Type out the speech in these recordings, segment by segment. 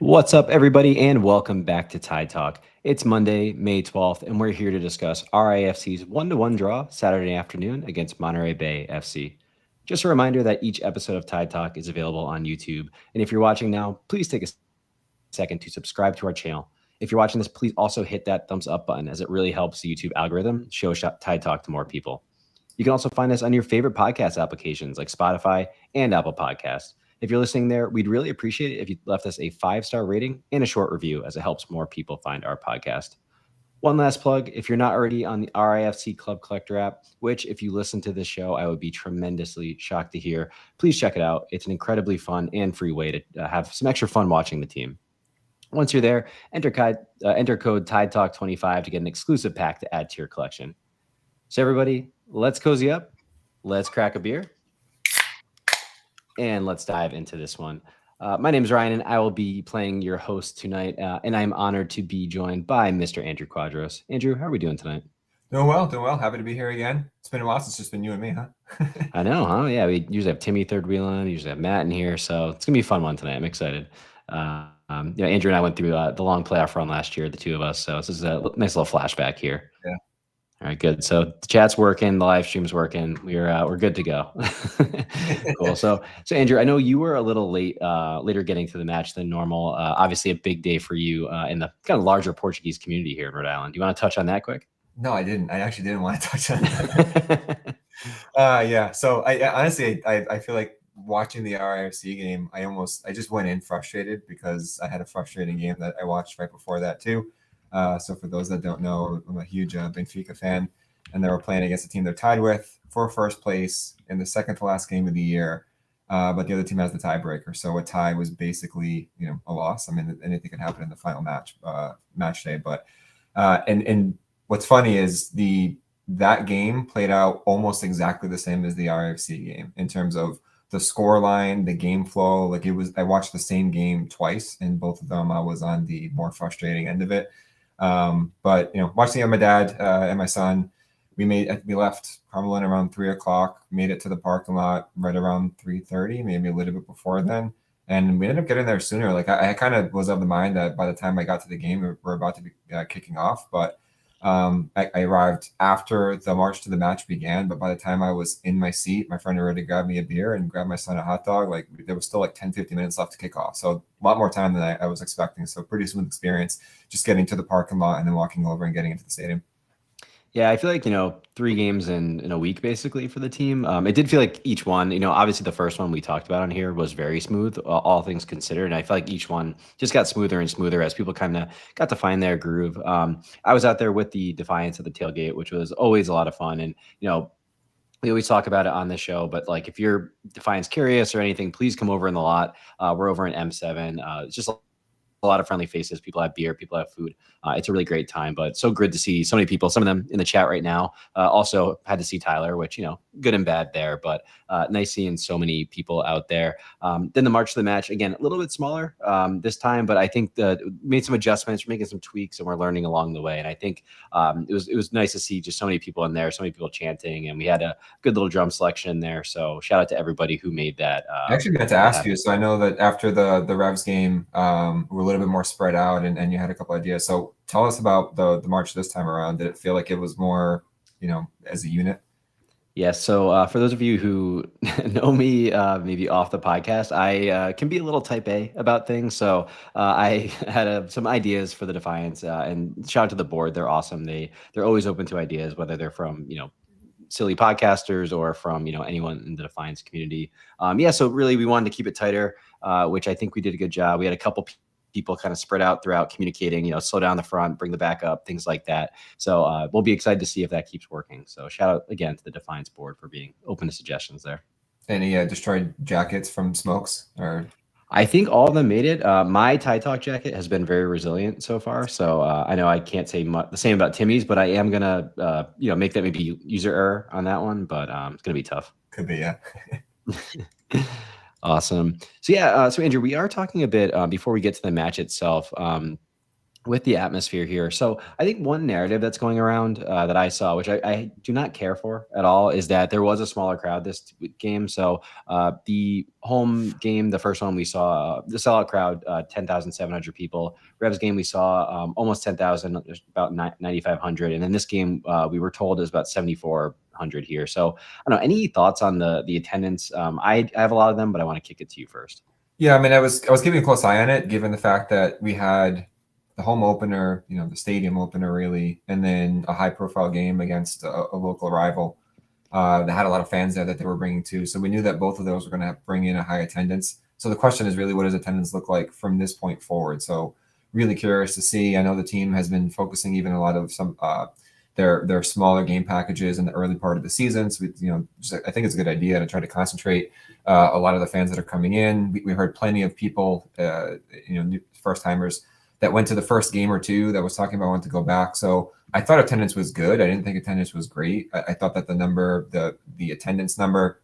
What's up, everybody, and welcome back to Tide Talk. It's Monday, May 12th, and we're here to discuss RIFC's 1-1 draw Saturday afternoon against Monterey Bay FC. Just a reminder that each episode of Tide Talk is available on YouTube, and if you're watching now, please take a second to subscribe to our channel. If you're watching this, please also hit that thumbs up button, as it really helps the YouTube algorithm show Tide Talk to more people. You can also find us on your favorite podcast applications like Spotify and Apple Podcasts. If you're listening there, we'd really appreciate it if you left us a 5-star rating and a short review, as it helps more people find our podcast. One last plug, if you're not already on the RIFC Club Collector app, which if you listen to this show, I would be tremendously shocked to hear, please check it out. It's an incredibly fun and free way to have some extra fun watching the team. Once you're there, enter code TIDETALK25 to get an exclusive pack to add to your collection. So everybody, let's cozy up, let's crack a beer, and let's dive into this one. My name is Ryan, and I will be playing your host tonight, and I'm honored to be joined by Mr. Andrew Quadros. Andrew, how are we doing tonight? Doing well. Happy to be here again. It's been a while since it's just been you and me, huh? I know, huh? Yeah, we usually have Timmy third wheel on, we usually have Matt in here, so it's going to be a fun one tonight. I'm excited. Andrew and I went through the long playoff run last year, the two of us, so this is a nice little flashback here. Yeah. All right, good. So the chat's working, the live stream's working. We're good to go. Cool. So Andrew, I know you were a little later getting to the match than normal. Obviously, a big day for you in the kind of larger Portuguese community here in Rhode Island. Do you want to touch on that quick? No, I didn't. I actually didn't want to touch on that. Yeah. So I honestly feel like watching the RIFC game, I just went in frustrated because I had a frustrating game that I watched right before that too. So for those that don't know, I'm a huge Benfica fan, and they were playing against a team they're tied with for first place in the second to last game of the year. But the other team has the tiebreaker. So a tie was basically, a loss. I mean, anything could happen in the final match day. But and what's funny is that game played out almost exactly the same as the RIFC game in terms of the score line, the game flow. Like I watched the same game twice, and both of them I was on the more frustrating end of it. But watching it with my dad and my son, we left Cumberland around 3:00, made it to the parking lot right around 3:30, maybe a little bit before then. And we ended up getting there sooner. Like I kind of was of the mind that by the time I got to the game, we're about to be kicking off. But I arrived after the march to the match began. But by the time I was in my seat, my friend already grabbed me a beer and grabbed my son a hot dog. Like there was still like 10-15 minutes left to kick off. So a lot more time than I was expecting. So pretty smooth experience, just getting to the parking lot and then walking over and getting into the stadium. Yeah, I feel like, 3 games in a week, basically, for the team. It did feel like each one, obviously the first one we talked about on here was very smooth, all things considered. And I feel like each one just got smoother and smoother as people kind of got to find their groove. I was out there with the Defiance at the tailgate, which was always a lot of fun. And, we always talk about it on the show, but like if you're Defiance curious or anything, please come over in the lot. We're over in M7. It's just a lot of friendly faces. People have beer, people have food. It's a really great time, but so good to see so many people, some of them in the chat right now. Also had to see Tyler, which, good and bad there, but nice seeing so many people out there. Then the march to the match, again, a little bit smaller this time, but I think made some adjustments, making some tweaks, and we're learning along the way. And I think it was nice to see just so many people in there, so many people chanting, and we had a good little drum selection there. So shout out to everybody who made that. I actually meant to ask you. So I know that after the Revs game, we're a little bit more spread out, and you had a couple ideas. So tell us about the march this time around. Did it feel like it was more, as a unit? Yes. So for those of you who know me, maybe off the podcast, I can be a little type A about things. So I had some ideas for the Defiance, and shout out to the board. They're awesome. They're always open to ideas, whether they're from, silly podcasters or from, anyone in the Defiance community. So really we wanted to keep it tighter, which I think we did a good job. We had a couple people kind of spread out throughout communicating, slow down the front, bring the back up, things like that. So we'll be excited to see if that keeps working. So shout out again to the Defiance board for being open to suggestions there. Any destroyed jackets from Smokes? Or I think all of them made it. My Tide Talk jacket has been very resilient so far. So I know I can't say the same about Timmy's, but I am going to, make that maybe user error on that one, but it's going to be tough. Could be, yeah. Awesome. So Andrew, we are talking a bit before we get to the match itself. with the atmosphere here. So I think one narrative that's going around that I saw, which I do not care for at all, is that there was a smaller crowd this game. So the home game, the first one we saw, the sellout crowd, 10,700 people. Revs game we saw almost 10,000, about 9,500. And then this game we were told is about 7,400 here. So I don't know, any thoughts on the attendance? I have a lot of them, but I want to kick it to you first. Yeah, I mean, I was keeping a close eye on it, given the fact that we had the home opener, the stadium opener, really, and then a high-profile game against a local rival that had a lot of fans there that they were bringing to. So we knew that both of those were going to bring in a high attendance. So the question is really, what does attendance look like from this point forward? So really curious to see. I know the team has been focusing even a lot of some their smaller game packages in the early part of the season. So I think it's a good idea to try to concentrate a lot of the fans that are coming in. We heard plenty of people, first timers that went to the first game or two that was talking about wanting to go back. So I thought attendance was good. I didn't think attendance was great. I thought that the attendance number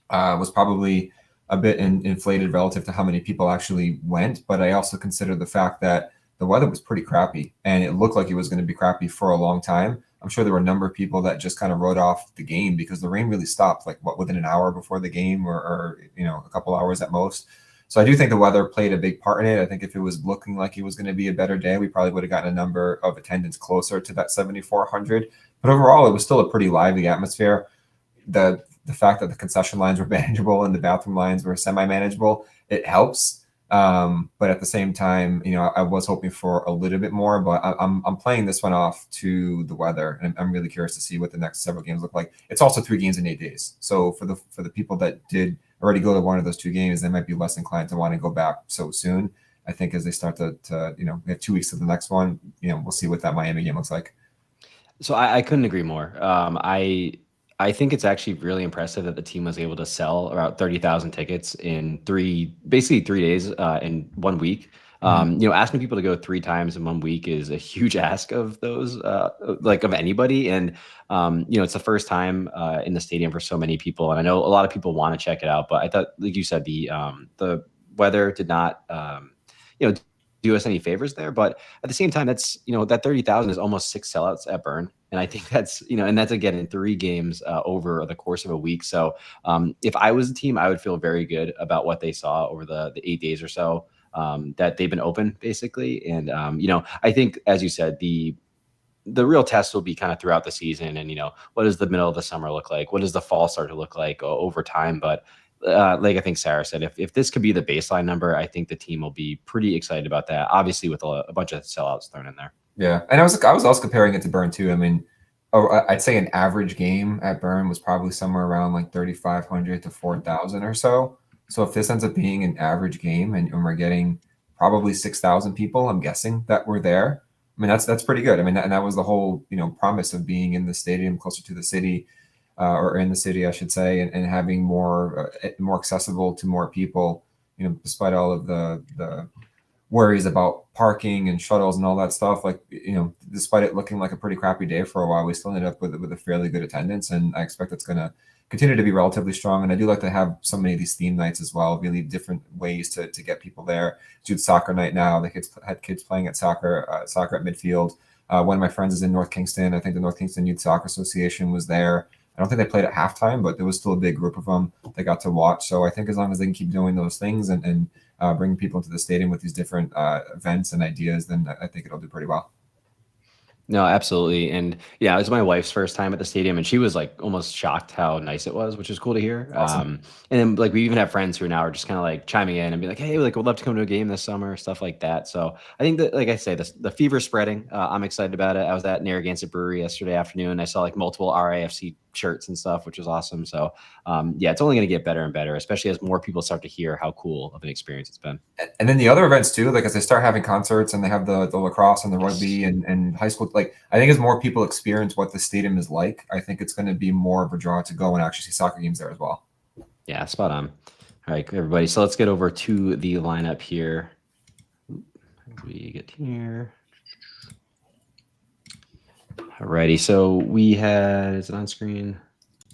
was probably a bit inflated relative to how many people actually went. But I also consider the fact that the weather was pretty crappy, and it looked like it was going to be crappy for a long time. I'm sure there were a number of people that just kind of wrote off the game because the rain really stopped within an hour before the game or a couple hours at most. So I do think the weather played a big part in it. I think if it was looking like it was going to be a better day, we probably would have gotten a number of attendance closer to that 7,400. But overall, it was still a pretty lively atmosphere. The fact that the concession lines were manageable and the bathroom lines were semi-manageable, it helps. But at the same time, I was hoping for a little bit more, but I'm playing this one off to the weather, and I'm really curious to see what the next several games look like. It's also 3 games in 8 days. So for the people that did already go to one of those 2 games, they might be less inclined to want to go back so soon. I think as they start to we have 2 weeks to the next one, we'll see what that Miami game looks like. So I couldn't agree more. I think it's actually really impressive that the team was able to sell about 30,000 tickets in basically 3 days in 1 week. Asking people to go 3 times in 1 week is a huge ask of those, of anybody. And it's the first time in the stadium for so many people. And I know a lot of people want to check it out, but I thought, like you said, the weather did not, do us any favors there. But at the same time, that's, that 30,000 is almost 6 sellouts at Burn. And I think that's, and that's again in 3 games over the course of a week. So if I was a team, I would feel very good about what they saw over the 8 days or so that they've been open, basically. And, I think, as you said, the real test will be kind of throughout the season. And, what does the middle of the summer look like? What does the fall start to look like over time? But like I think Sarah said, if this could be the baseline number, I think the team will be pretty excited about that. Obviously, with a bunch of sellouts thrown in there. Yeah, and I was also comparing it to Burn too. I mean, I'd say an average game at Burn was probably somewhere around like 3,500 to 4,000 or so. So if this ends up being an average game and we're getting probably 6,000 people, I'm guessing that were there. I mean, that's pretty good. I mean, and that was the whole promise of being in the stadium, closer to the city, or in the city, I should say, and having more accessible to more people. Despite all of the worries about parking and shuttles and all that stuff, despite it looking like a pretty crappy day for a while, we still ended up with a fairly good attendance, and I expect it's going to continue to be relatively strong. And I do like to have so many of these theme nights as well, really different ways to get people there. It's soccer night now. The kids had kids playing at soccer at midfield. One of my friends is in North Kingston. I think the North Kingston Youth Soccer Association was there. I don't think they played at halftime, but there was still a big group of them that got to watch. So I think as long as they can keep doing those things and bringing people into the stadium with these different events and ideas, then I think it'll do pretty well. No, absolutely. And yeah, it was my wife's first time at the stadium, and she was like almost shocked how nice it was, which is cool to hear. Awesome. And then we even have friends who now are just kind of like chiming in and be like, hey, we'd love to come to a game this summer, stuff like that. So I think that, like I say, the fever's spreading. I'm excited about it. I was at Narragansett Brewery yesterday afternoon. I saw multiple RIFC shirts and stuff, which was awesome. So yeah, it's only going to get better and better, especially as more people start to hear how cool of an experience it's been. And then the other events too, as they start having concerts and they have the lacrosse and the rugby and high school, I think as more people experience what the stadium is like, I think it's going to be more of a draw to go and actually see soccer games there as well. Yeah, spot on. All right, everybody. So let's get over to the lineup here. We get here. Alrighty, so we had, is it on screen?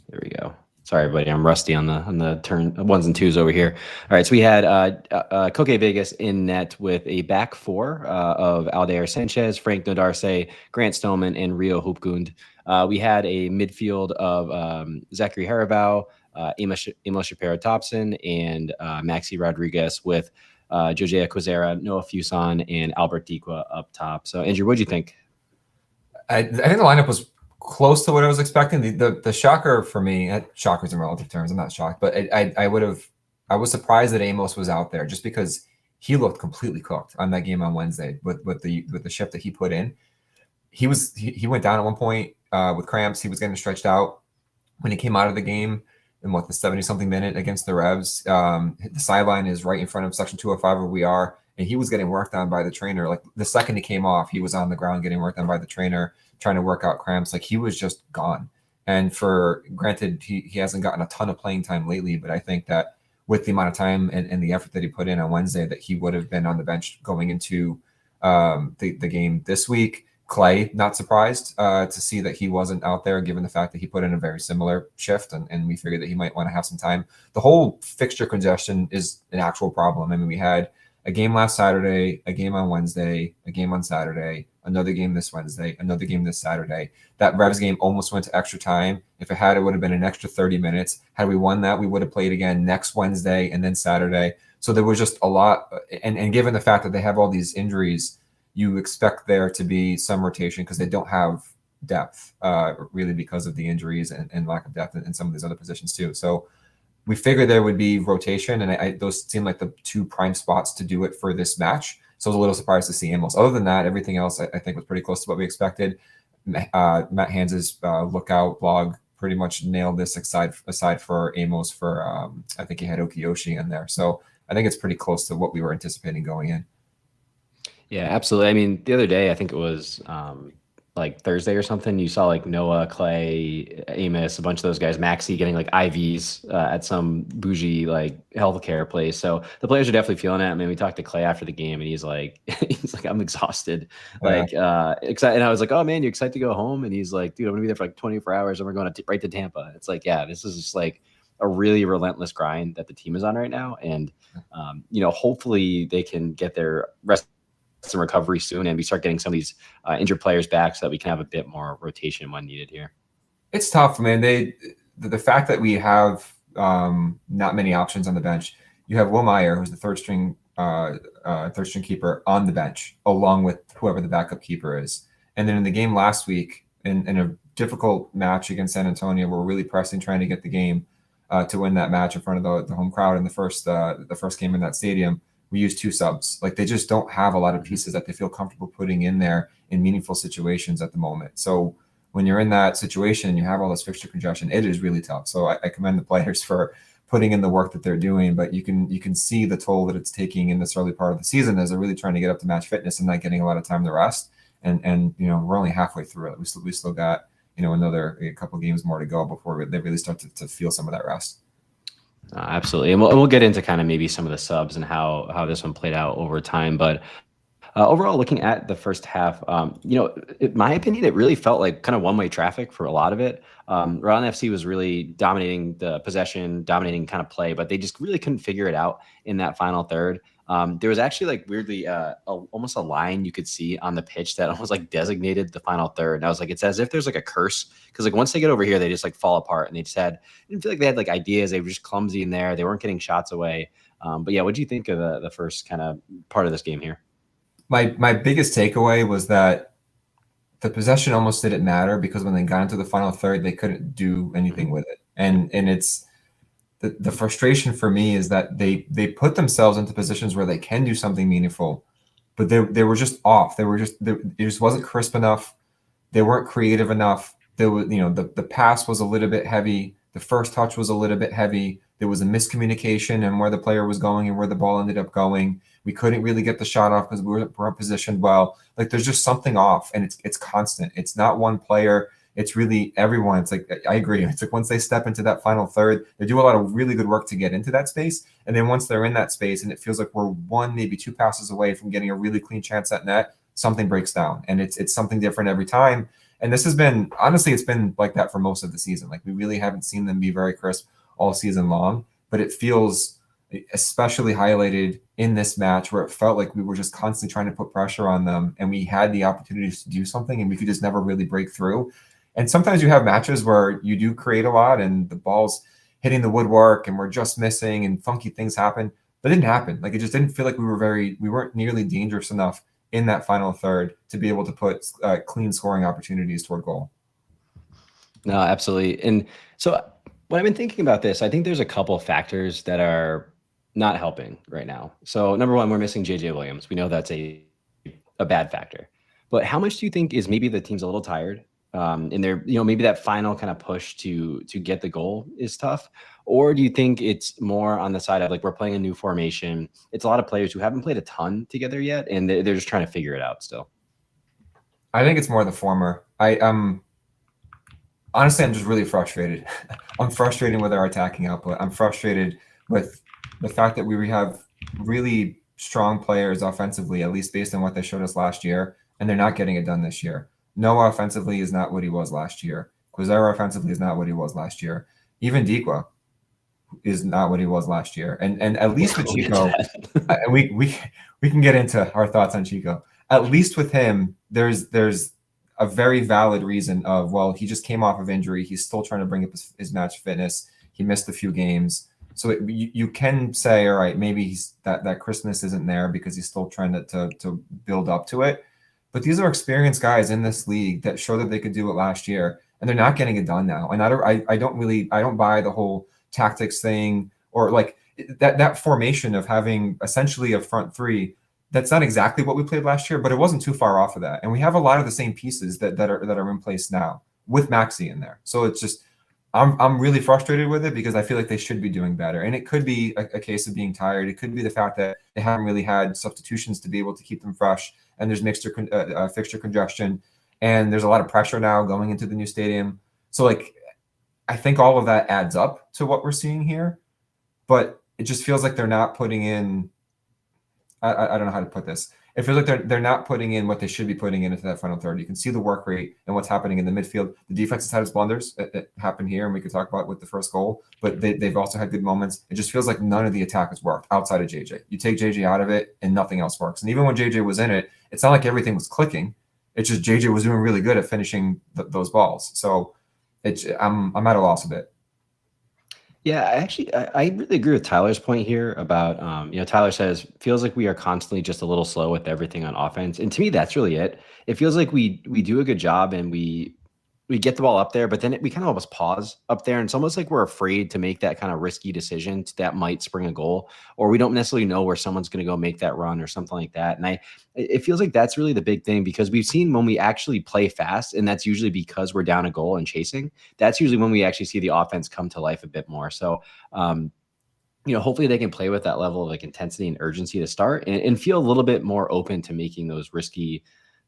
There we go. Sorry, buddy, I'm rusty on the turn ones and twos over here. All right, so we had Koke Vegas in net with a back four of Aldair Sanchez, Frank Nodarse, Grant Stoneman, and Rio Hoopgund. We had a midfield of Zachary Haribow, Emil Shapiro Thompson, and Maxi Rodriguez with Jojea Quezera, Noah Fuson, and Albert Dikwa up top. So, Andrew, what'd you think? I think the lineup was close to what I was expecting. The shocker for me, shockers in relative terms, I'm not shocked, but I was surprised that Amos was out there just because he looked completely cooked on that game on Wednesday with the shift that he put in. He went down at one point with cramps. He was getting stretched out when he came out of the game in the 70-something minute against the Revs. The sideline is right in front of section 205 where we are, and he was getting worked on by the trainer. Like the second he came off, he was on the ground getting worked on by the trainer, trying to work out cramps. Like he was just gone. And for granted, he hasn't gotten a ton of playing time lately, but I think that with the amount of time and the effort that he put in on Wednesday, that he would have been on the bench going into the game this week. Clay, not surprised to see that he wasn't out there, given the fact that he put in a very similar shift, and we figured that he might want to have some time. The whole fixture congestion is an actual problem. I mean, we had a game last Saturday, a game on Wednesday, a game on Saturday, another game this Wednesday, another game this Saturday. That Revs game almost went to extra time. If it had, it would have been an extra 30 minutes. Had we won that, we would have played again next Wednesday and then Saturday. So there was just a lot. And given the fact that they have all these injuries, you expect there to be some rotation because they don't have depth, really because of the injuries and lack of depth in some of these other positions too. So we figured there would be rotation, and those seem like the two prime spots to do it for this match. So I was a little surprised to see Amos. Other than that, everything else I think was pretty close to what we expected. Matt Hans's Lookout blog pretty much nailed this aside for Amos for I think he had Okiyoshi in there. So I think it's pretty close to what we were anticipating going in. Yeah, absolutely. I mean, the other day, I think it was like Thursday or something, you saw like Noah, Clay, Amos, a bunch of those guys, Maxi getting like IVs at some bougie like healthcare place. So the players are definitely feeling it. I mean, we talked to Clay after the game and he's like, I'm exhausted. Like, excited. And I was like, oh man, you excited to go home? And he's like, dude, I'm gonna be there for like 24 hours and we're going right to Tampa. It's like, yeah, this is just like a really relentless grind that the team is on right now. And, hopefully they can get their rest and recovery soon, and we start getting some of these injured players back so that we can have a bit more rotation when needed here. It's tough, man. The fact that we have not many options on the bench. You have Will Meyer, who's the third string keeper, on the bench, along with whoever the backup keeper is. And then in the game last week, in a difficult match against San Antonio, we're really pressing, trying to get the game to win that match in front of the home crowd in the first game in that stadium. We use two subs. Like they just don't have a lot of pieces that they feel comfortable putting in there in meaningful situations at the moment. So when you're in that situation and you have all this fixture congestion, it is really tough. So I commend the players for putting in the work that they're doing, but you can see the toll that it's taking in this early part of the season as they're really trying to get up to match fitness and not getting a lot of time to rest. And we're only halfway through it. We still got another couple games more to go before they really start to feel some of that rest. Absolutely. And we'll get into kind of maybe some of the subs and how this one played out over time. But overall, looking at the first half, in my opinion, it really felt like kind of one-way traffic for a lot of it. Round FC was really dominating the possession, dominating kind of play, but they just really couldn't figure it out in that final third. There was actually like weirdly almost a line you could see on the pitch that almost like designated the final third. And I was like, it's as if there's like a curse because like once they get over here, they just like fall apart. And they just I didn't feel like they had like ideas. They were just clumsy in there. They weren't getting shots away. But yeah, what do you think of the first kind of part of this game here? My biggest takeaway was that the possession almost didn't matter because when they got into the final third, they couldn't do anything with it. And it's the frustration for me is that they put themselves into positions where they can do something meaningful, but they were just off. It just wasn't crisp enough. They weren't creative enough. There was, the pass was a little bit heavy. The first touch was a little bit heavy. There was a miscommunication and where the player was going and where the ball ended up going. We couldn't really get the shot off because we weren't positioned well. Like there's just something off, and it's constant. It's not one player. It's really everyone. It's like, I agree. It's like once they step into that final third, they do a lot of really good work to get into that space. And then once they're in that space and it feels like we're one, maybe two passes away from getting a really clean chance at net, something breaks down, and it's something different every time. And this has been, honestly, it's been like that for most of the season. Like, we really haven't seen them be very crisp all season long, but it feels especially highlighted in this match where it felt like we were just constantly trying to put pressure on them, and we had the opportunities to do something and we could just never really break through. And sometimes you have matches where you do create a lot and the ball's hitting the woodwork and we're just missing and funky things happen. But it didn't happen. Like, it just didn't feel like we weren't nearly dangerous enough in that final third to be able to put clean scoring opportunities toward goal. No, absolutely. And so when I've been thinking about this, I think there's a couple of factors that are not helping right now. So number one, we're missing JJ Williams. We know that's a bad factor. But how much do you think is maybe the team's a little tired? And they're, maybe that final kind of push to get the goal is tough? Or do you think it's more on the side of like, we're playing a new formation? It's a lot of players who haven't played a ton together yet, and they're just trying to figure it out still. I think it's more the former. Honestly, I'm just really frustrated. I'm frustrated with our attacking output. I'm frustrated with the fact that we have really strong players offensively, at least based on what they showed us last year, and they're not getting it done this year. Noah offensively is not what he was last year. Quizera offensively is not what he was last year. Even Dikwa is not what he was last year. And at least with Chico, we can get into our thoughts on Chico. At least with him, there's a very valid reason of, well, he just came off of injury. He's still trying to bring up his match fitness. He missed a few games. So you can say, all right, maybe that Christmas isn't there because he's still trying to build up to it. But these are experienced guys in this league that showed that they could do it last year, and they're not getting it done now. And I don't buy the whole tactics thing, or like that formation of having essentially a front three. That's not exactly what we played last year, but it wasn't too far off of that. And we have a lot of the same pieces that are in place now with Maxi in there. So it's just, I'm really frustrated with it because I feel like they should be doing better. And it could be a case of being tired. It could be the fact that they haven't really had substitutions to be able to keep them fresh. And there's fixture congestion. And there's a lot of pressure now going into the new stadium. So like, I think all of that adds up to what we're seeing here. But it just feels like they're not putting in, I don't know how to put this. It feels like they're not putting in what they should be putting into that final third. You can see the work rate and what's happening in the midfield. The defense has had its blunders that happened here, and we could talk about with the first goal, but they've also had good moments. It just feels like none of the attack has worked outside of JJ. You take JJ out of it and nothing else works. And even when JJ was in it, it's not like everything was clicking. It's just JJ was doing really good at finishing those balls. So I'm at a loss a bit. Yeah, I really agree with Tyler's point here about, Tyler says, feels like we are constantly just a little slow with everything on offense. And to me, that's really it. It feels like we do a good job and we get the ball up there, but then we kind of almost pause up there. And it's almost like we're afraid to make that kind of risky decision that might spring a goal, or we don't necessarily know where someone's going to go make that run or something like that. And it feels like that's really the big thing, because we've seen when we actually play fast, and that's usually because we're down a goal and chasing, that's usually when we actually see the offense come to life a bit more. So, hopefully they can play with that level of like intensity and urgency to start and feel a little bit more open to making those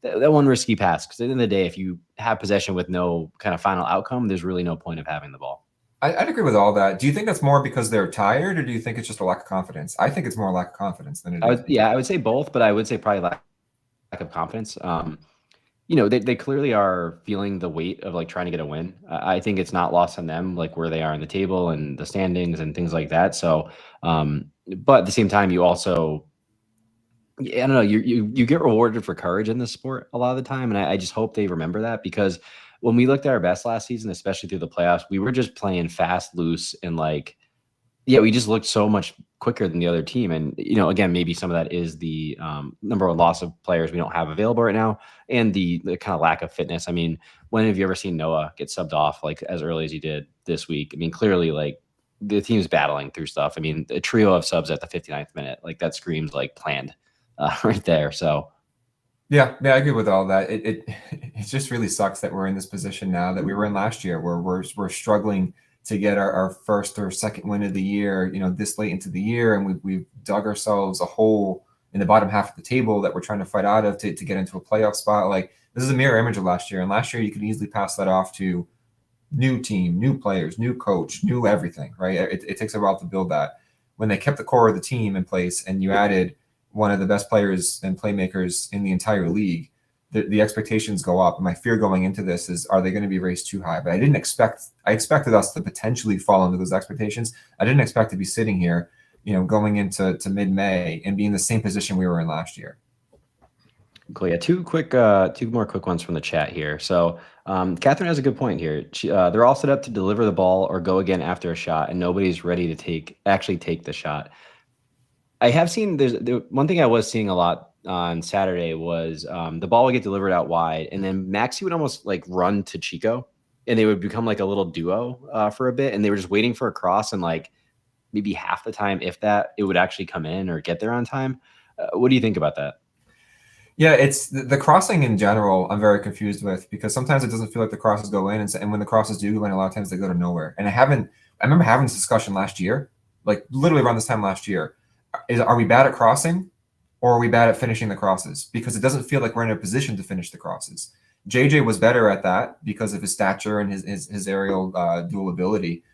that one risky pass. Because at the end of the day, if you have possession with no kind of final outcome, there's really no point of having the ball. I'd agree with all that. Do you think that's more because they're tired, or do you think it's just a lack of confidence? I think it's more lack of confidence than it is. I would say both, but I would say probably lack of confidence. They clearly are feeling the weight of like trying to get a win. I think it's not lost on them, like where they are in the table and the standings and things like that. So, but at the same time, you also, I don't know, you get rewarded for courage in this sport a lot of the time. And I just hope they remember that, because when we looked at our best last season, especially through the playoffs, we were just playing fast, loose, and like, yeah, we just looked so much quicker than the other team. And, again, maybe some of that is the number one loss of players we don't have available right now, and the kind of lack of fitness. I mean, when have you ever seen Noah get subbed off like as early as he did this week? I mean, clearly, like, the team's battling through stuff. I mean, a trio of subs at the 59th minute, like that screams like planned right there. So, yeah, I agree with all that. It just really sucks that we're in this position now that we were in last year, where we're struggling to get our first or second win of the year, this late into the year, and we've dug ourselves a hole in the bottom half of the table that we're trying to fight out of to get into a playoff spot. Like, this is a mirror image of last year, and last year you could easily pass that off to new team, new players, new coach, new everything, right? It takes a while to build that. When they kept the core of the team in place and you added one of the best players and playmakers in the entire league, the expectations go up. And my fear going into this is, are they going to be raised too high? But I expected us to potentially fall into those expectations. I didn't expect to be sitting here, going into mid-May and be in the same position we were in last year. Cool. Yeah, two more quick ones from the chat here. So Catherine has a good point here. They're all set up to deliver the ball or go again after a shot, and nobody's ready to actually take the shot. I have seen one thing I was seeing a lot on Saturday was the ball would get delivered out wide, and then Maxi would almost like run to Chico, and they would become like a little duo for a bit, and they were just waiting for a cross, and like maybe half the time, if that, it would actually come in or get there on time. What do you think about that? Yeah, it's the crossing in general. I'm very confused with, because sometimes it doesn't feel like the crosses go in, and when the crosses do go in, a lot of times they go to nowhere. And I remember having this discussion last year, like literally around this time last year. Are we bad at crossing, or are we bad at finishing the crosses? Because it doesn't feel like we're in a position to finish the crosses. JJ was better at that because of his stature and his aerial dual ability.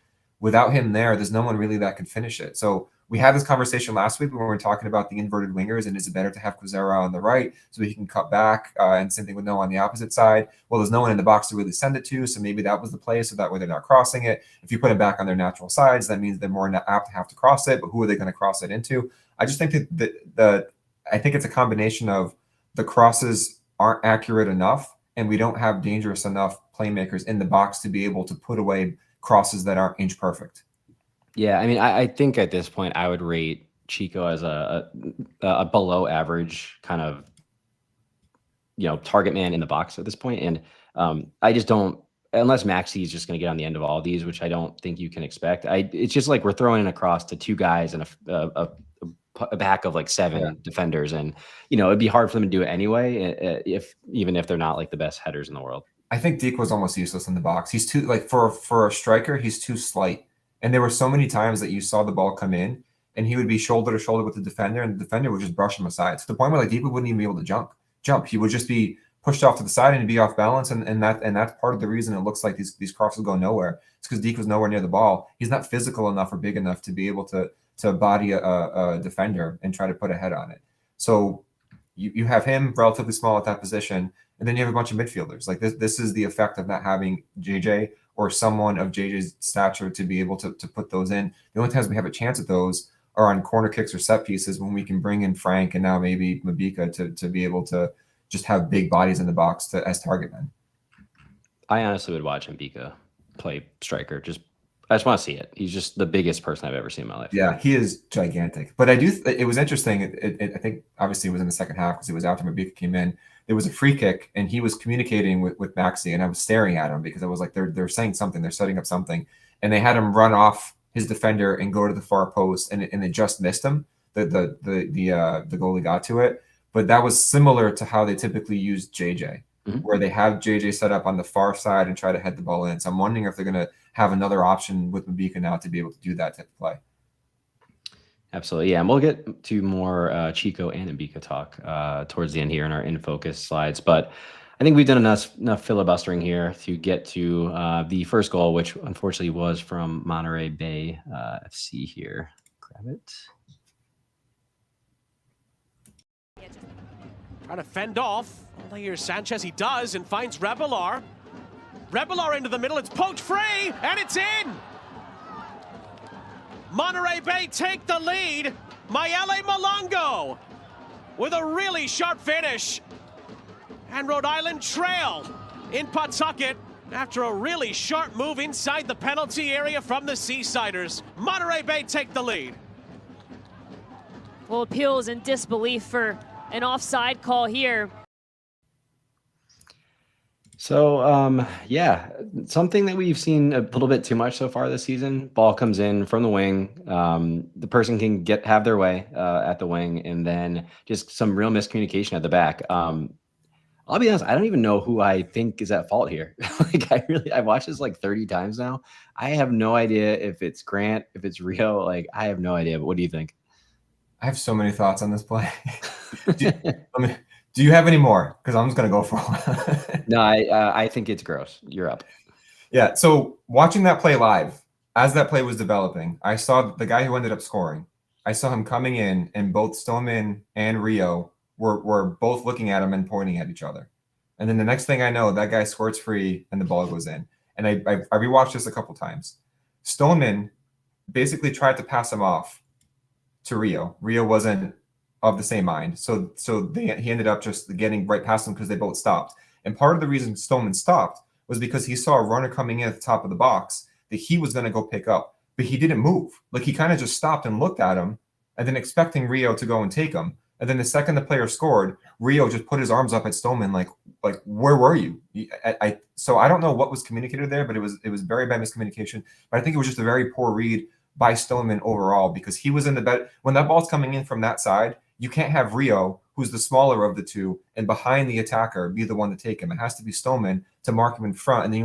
Without him there's no one really that can finish it. So we had this conversation last week when we were talking about the inverted wingers, and is it better to have Quezera on the right so he can cut back, and same thing with Noah on the opposite side. Well, there's no one in the box to really send it to, so maybe that was the play, so that way they're not crossing it. If you put it back on their natural sides, that means they're more apt to have to cross it, but who are they going to cross it into? I just think that I think it's a combination of the crosses aren't accurate enough, and we don't have dangerous enough playmakers in the box to be able to put away crosses that aren't inch perfect. Yeah, I mean, I think at this point I would rate Chico as a below average kind of, target man in the box at this point. And I just don't, unless Maxi is just going to get on the end of all of these, which I don't think you can expect. It's just like we're throwing it across to two guys and a back of like seven defenders, and it'd be hard for them to do it anyway, even if they're not like the best headers in the world. I think Deke was almost useless in the box. He's too, like, for a striker, he's too slight. And there were so many times that you saw the ball come in, and he would be shoulder to shoulder with the defender, and the defender would just brush him aside to the point where like Deke wouldn't even be able to jump. He would just be pushed off to the side and be off balance, and that's part of the reason it looks like these crosses go nowhere. It's because Deke was nowhere near the ball. He's not physical enough or big enough to be able to body a defender and try to put a head on it. So you have him relatively small at that position, and then you have a bunch of midfielders. Like this is the effect of not having JJ or someone of JJ's stature to be able to put those in. The only times we have a chance at those are on corner kicks or set pieces, when we can bring in Frank and now maybe Mabika to be able to just have big bodies in the box as target men. I honestly would watch Mabika play striker. I just want to see it. He's just the biggest person I've ever seen in my life. Yeah, he is gigantic. But it was interesting. I think obviously it was in the second half because it was after Mabika came in. There was a free kick, and he was communicating with Maxi, and I was staring at him because I was like, they're saying something, they're setting up something, and they had him run off his defender and go to the far post, and it just missed him. The goalie got to it, but that was similar to how they typically use JJ, where they have JJ set up on the far side and try to head the ball in. So I'm wondering if they're going to have another option with Mabika now to be able to do that type of play. Absolutely. Yeah. And we'll get to more Chico and Mabika talk towards the end here in our In Focus slides. But I think we've done enough filibustering here to get to the first goal, which unfortunately was from Monterey Bay FC here. Grab it. Trying to fend off. Here's Sanchez. He does, and finds Rebelar. Rebelar into the middle. It's poked free, and it's in. Monterey Bay take the lead. Mayele Malongo with a really sharp finish. And Rhode Island trail in Pawtucket after a really sharp move inside the penalty area from the Seasiders. Monterey Bay take the lead. Well, appeals in disbelief for an offside call here. So, yeah, something that we've seen a little bit too much so far this season. Ball comes in from the wing. The person can have their way at the wing, and then just some real miscommunication at the back. I'll be honest, I don't even know who I think is at fault here. I've watched this like 30 times now. I have no idea if it's Grant, if it's Rio. Like, I have no idea. But what do you think? I have so many thoughts on this play. Do you have any more? Because I'm just going to go for one. No, I think it's gross. You're up. Yeah, so watching that play live, as that play was developing, I saw the guy who ended up scoring. I saw him coming in, and both Stoneman and Rio were both looking at him and pointing at each other. And then the next thing I know, that guy squirts free and the ball goes in. And I rewatched this a couple times. Stoneman basically tried to pass him off to Rio. Rio wasn't of the same mind. So he ended up just getting right past him because they both stopped. And part of the reason Stoneman stopped was because he saw a runner coming in at the top of the box that he was going to go pick up, but he didn't move. Like, he kind of just stopped and looked at him and then expecting Rio to go and take him. And then the second the player scored, Rio just put his arms up at Stoneman, like where were you? So I don't know what was communicated there, but it was very bad miscommunication. But I think it was just a very poor read by Stoneman overall, because he was in the bed when that ball's coming in from that side. You can't have Rio, who's the smaller of the two, and behind the attacker, be the one to take him. It has to be Stoneman to mark him in front, and then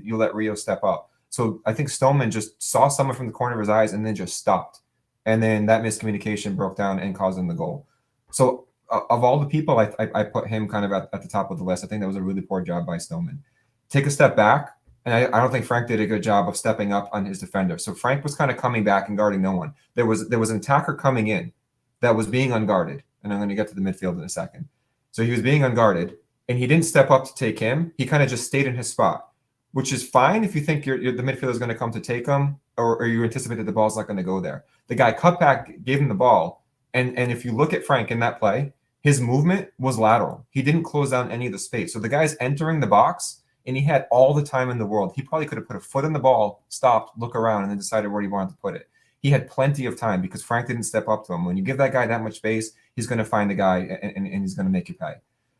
you let Rio step up. So I think Stoneman just saw someone from the corner of his eyes and then just stopped, and then that miscommunication broke down and caused him the goal. So of all the people, I put him kind of at the top of the list. I think that was a really poor job by Stoneman. Take a step back, and I don't think Frank did a good job of stepping up on his defender. So Frank was kind of coming back and guarding no one. There was an attacker coming in that was being unguarded, and I'm going to get to the midfield in a second. So he was being unguarded, and he didn't step up to take him. He kind of just stayed in his spot, which is fine if you think the midfielder is going to come to take him, or you anticipate that the ball's not going to go there. The guy cut back, gave him the ball, and if you look at Frank in that play, his movement was lateral. He didn't close down any of the space. So the guy's entering the box, and he had all the time in the world. He probably could have put a foot in the ball, stopped, look around, and then decided where he wanted to put it. He had plenty of time because Frank didn't step up to him. When you give that guy that much space, he's going to find the guy, and he's going to make you pay.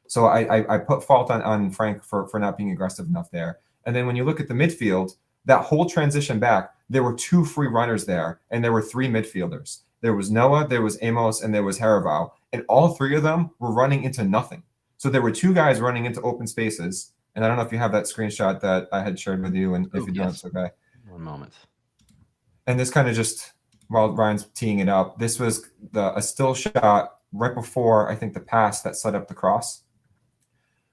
So I put fault on Frank for not being aggressive enough there. And then when you look at the midfield, that whole transition back, there were 2 free runners there, and there were 3 midfielders. There was Noah, there was Amos, and there was Haraval. And all 3 of them were running into nothing. So there were 2 guys running into open spaces. And I don't know if you have that screenshot that I had shared with you, and if you don't, it's okay. One moment. And this kind of just, while Ryan's teeing it up, this was a still shot right before, I think, the pass that set up the cross,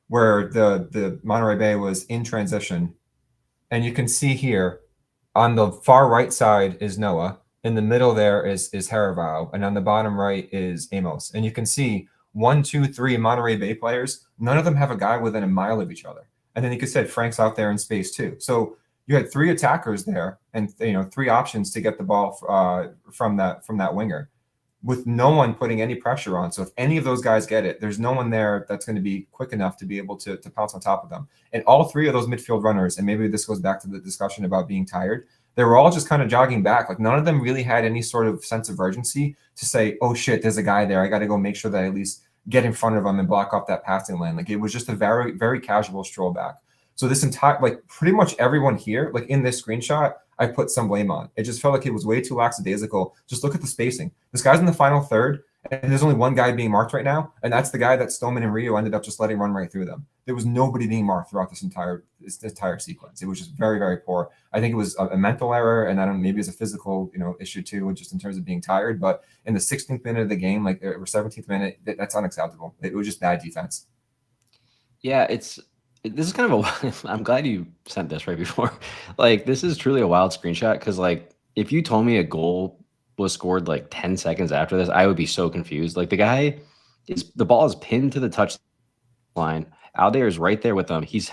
where the Monterey Bay was in transition. And you can see here, on the far right side is Noah. In the middle there is Haraval, and on the bottom right is Amos. And you can see 1, 2, 3 Monterey Bay players. None of them have a guy within a mile of each other. And then, like I said, Frank's out there in space too. So you had 3 attackers there, and 3 options to get the ball from that winger, with no one putting any pressure on. So if any of those guys get it, there's no one there that's going to be quick enough to be able to pounce on top of them. And all 3 of those midfield runners, and maybe this goes back to the discussion about being tired, they were all just kind of jogging back. Like, none of them really had any sort of sense of urgency to say, oh shit, there's a guy there, I got to go make sure that I at least get in front of him and block off that passing lane. Like, it was just a very, very casual stroll back. So this entire, like, pretty much everyone here, like in this screenshot, I put some blame on. It just felt like it was way too lackadaisical. Just look at the spacing. This guy's in the final third, and there's only one guy being marked right now, and that's the guy that Stoneman and Rio ended up just letting run right through them. There was nobody being marked throughout this entire sequence. It was just very, very poor. I think it was a mental error, and I don't know, maybe it's a physical issue too, just in terms of being tired. But in the 16th minute of the game, like, or 17th minute, that's unacceptable. It was just bad defense. Yeah, this is kind of a, I'm glad you sent this right before. Like, this is truly a wild screenshot, because, like, if you told me a goal was scored like 10 seconds after this, I would be so confused. Like, the ball is pinned to the touch line. Aldair is right there with them. He's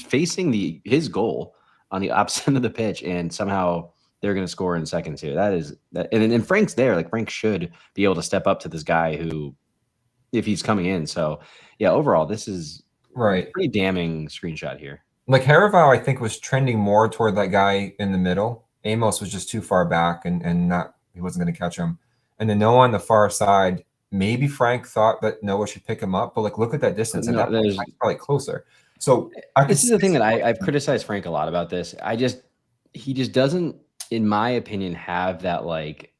facing his goal on the opposite end of the pitch, and somehow they're going to score in seconds here. And Frank's there. Like, Frank should be able to step up to this guy who, if he's coming in. So yeah, overall, this is right. Pretty damning screenshot here. Like, Haraval, I think, was trending more toward that guy in the middle. Amos was just too far back, and he wasn't going to catch him. And then Noah on the far side, maybe Frank thought that Noah should pick him up, but, like, look at that distance, and that was probably closer. So this is the thing that I've criticized Frank a lot about this. He just doesn't, in my opinion, have that, like,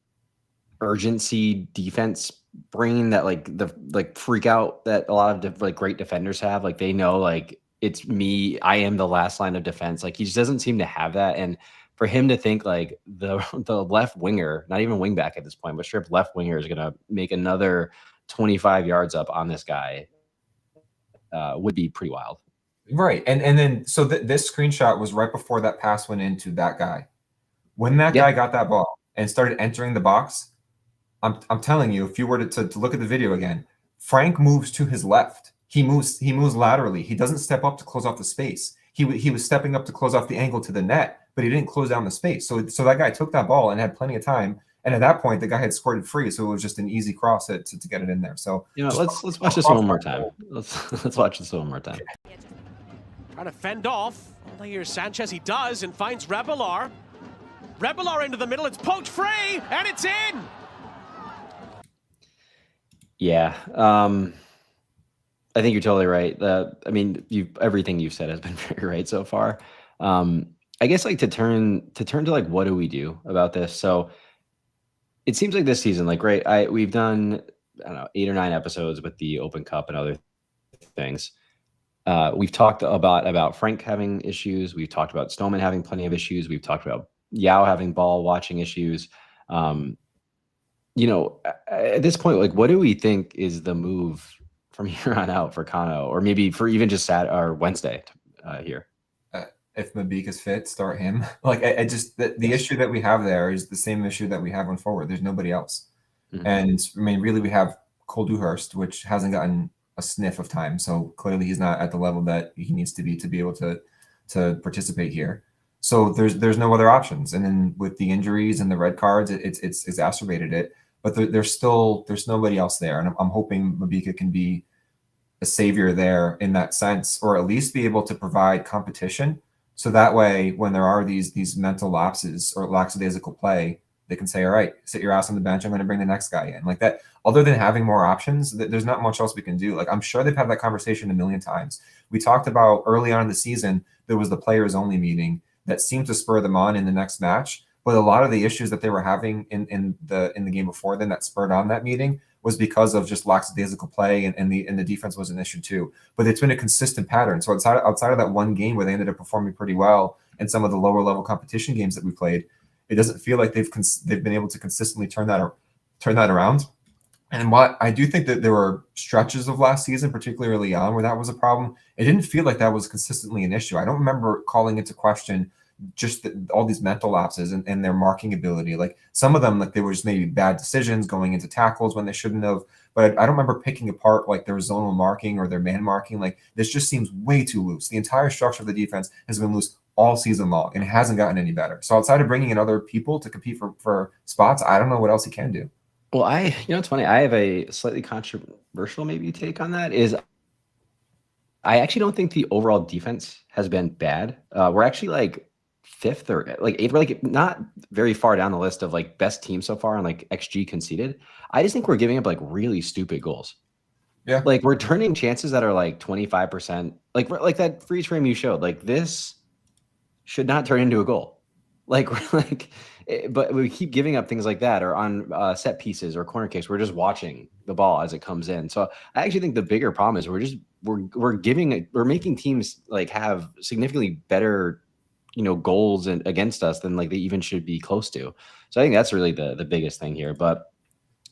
urgency defense brain, that like freak out that a lot of like great defenders have. Like, they know, like, it's me, I am the last line of defense. Like, he just doesn't seem to have that. And for him to think like the left winger, not even wing back at this point, but strip left winger is gonna make another 25 yards up on this guy would be pretty wild. Right. And then so this screenshot was right before that pass went into that guy. When that guy got that ball and started entering the box, I'm telling you, if you were to look at the video again, Frank moves to his left. He moves laterally. He doesn't step up to close off the space. He was stepping up to close off the angle to the net, but he didn't close down the space. So that guy took that ball and had plenty of time. And at that point, the guy had scored it free, so it was just an easy cross to get it in there. So let's watch this one more time. Let's watch this one more time. Trying to fend off. Well, here's Sanchez. He does and finds Rebilar. Rebilar into the middle. It's poked free and it's in. Yeah, I think you're totally right. I mean, everything you've said has been very right so far. I guess like to turn to like, what do we do about this? So it seems like this season, like, right, we've done, I don't know, 8 or 9 episodes with the Open Cup and other things. We've talked about Frank having issues. We've talked about Stoneman having plenty of issues. We've talked about Yao having ball watching issues. You know, at this point, like, what do we think is the move from here on out for Kano, or maybe for even just Wednesday here? If Mabika's fit, start him. Like, I just the issue that we have there is the same issue that we have going forward. There's nobody else. Mm-hmm. And I mean, really, we have Cole Dewhurst, which hasn't gotten a sniff of time. So clearly he's not at the level that he needs to be able to participate here. So there's no other options. And then with the injuries and the red cards, it's exacerbated it. But there's nobody else there. And I'm hoping Mabika can be a savior there in that sense, or at least be able to provide competition. So that way, when there are these mental lapses or lackadaisical play, they can say, all right, sit your ass on the bench. I'm going to bring the next guy in. Like that, other than having more options, there's not much else we can do. Like, I'm sure they've had that conversation a million times. We talked about early on in the season, there was the players only meeting that seemed to spur them on in the next match. But a lot of the issues that they were having in the game before then that spurred on that meeting was because of just lackadaisical play, and the defense was an issue too. But it's been a consistent pattern. So outside of that one game where they ended up performing pretty well in some of the lower level competition games that we played, it doesn't feel like they've been able to consistently turn that around. And what I do think that there were stretches of last season, particularly early on, where that was a problem. It didn't feel like that was consistently an issue. I don't remember calling into question just all these mental lapses and their marking ability. Like, some of them, like, they were just maybe bad decisions going into tackles when they shouldn't have. But I don't remember picking apart like their zonal marking or their man marking. Like, this just seems way too loose. The entire structure of the defense has been loose all season long, and it hasn't gotten any better. So outside of bringing in other people to compete for spots, I don't know what else he can do. Well, it's funny. I have a slightly controversial maybe take on that. Is I actually don't think the overall defense has been bad. We're actually like 5th or like 8th. We're like not very far down the list of like best teams so far on like XG conceded. I just think we're giving up like really stupid goals. Yeah, like we're turning chances that are like 25%. Like that freeze frame you showed. Like, this should not turn into a goal. But we keep giving up things like that, or on set pieces or corner kicks. We're just watching the ball as it comes in. So I actually think the bigger problem is we're making teams like have significantly better, goals and against us than like they even should be close to. So I think that's really the biggest thing here. But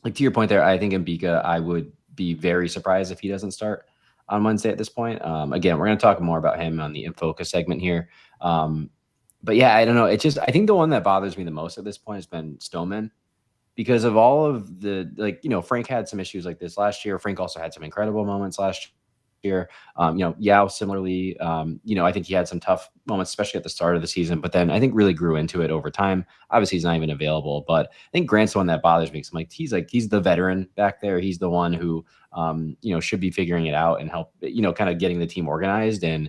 like, to your point there, I think Mbika, I would be very surprised if he doesn't start on Wednesday at this point. Again, we're going to talk more about him on the In Focus segment here. But yeah, I don't know. It's just, I think the one that bothers me the most at this point has been Stoneman, because of all of the, like, Frank had some issues like this last year. Frank also had some incredible moments last year. Yao similarly, I think he had some tough moments, especially at the start of the season, but then I think really grew into it over time. Obviously he's not even available, but I think Grant's the one that bothers me. He's the veteran back there. He's the one who, should be figuring it out and help, kind of getting the team organized. And,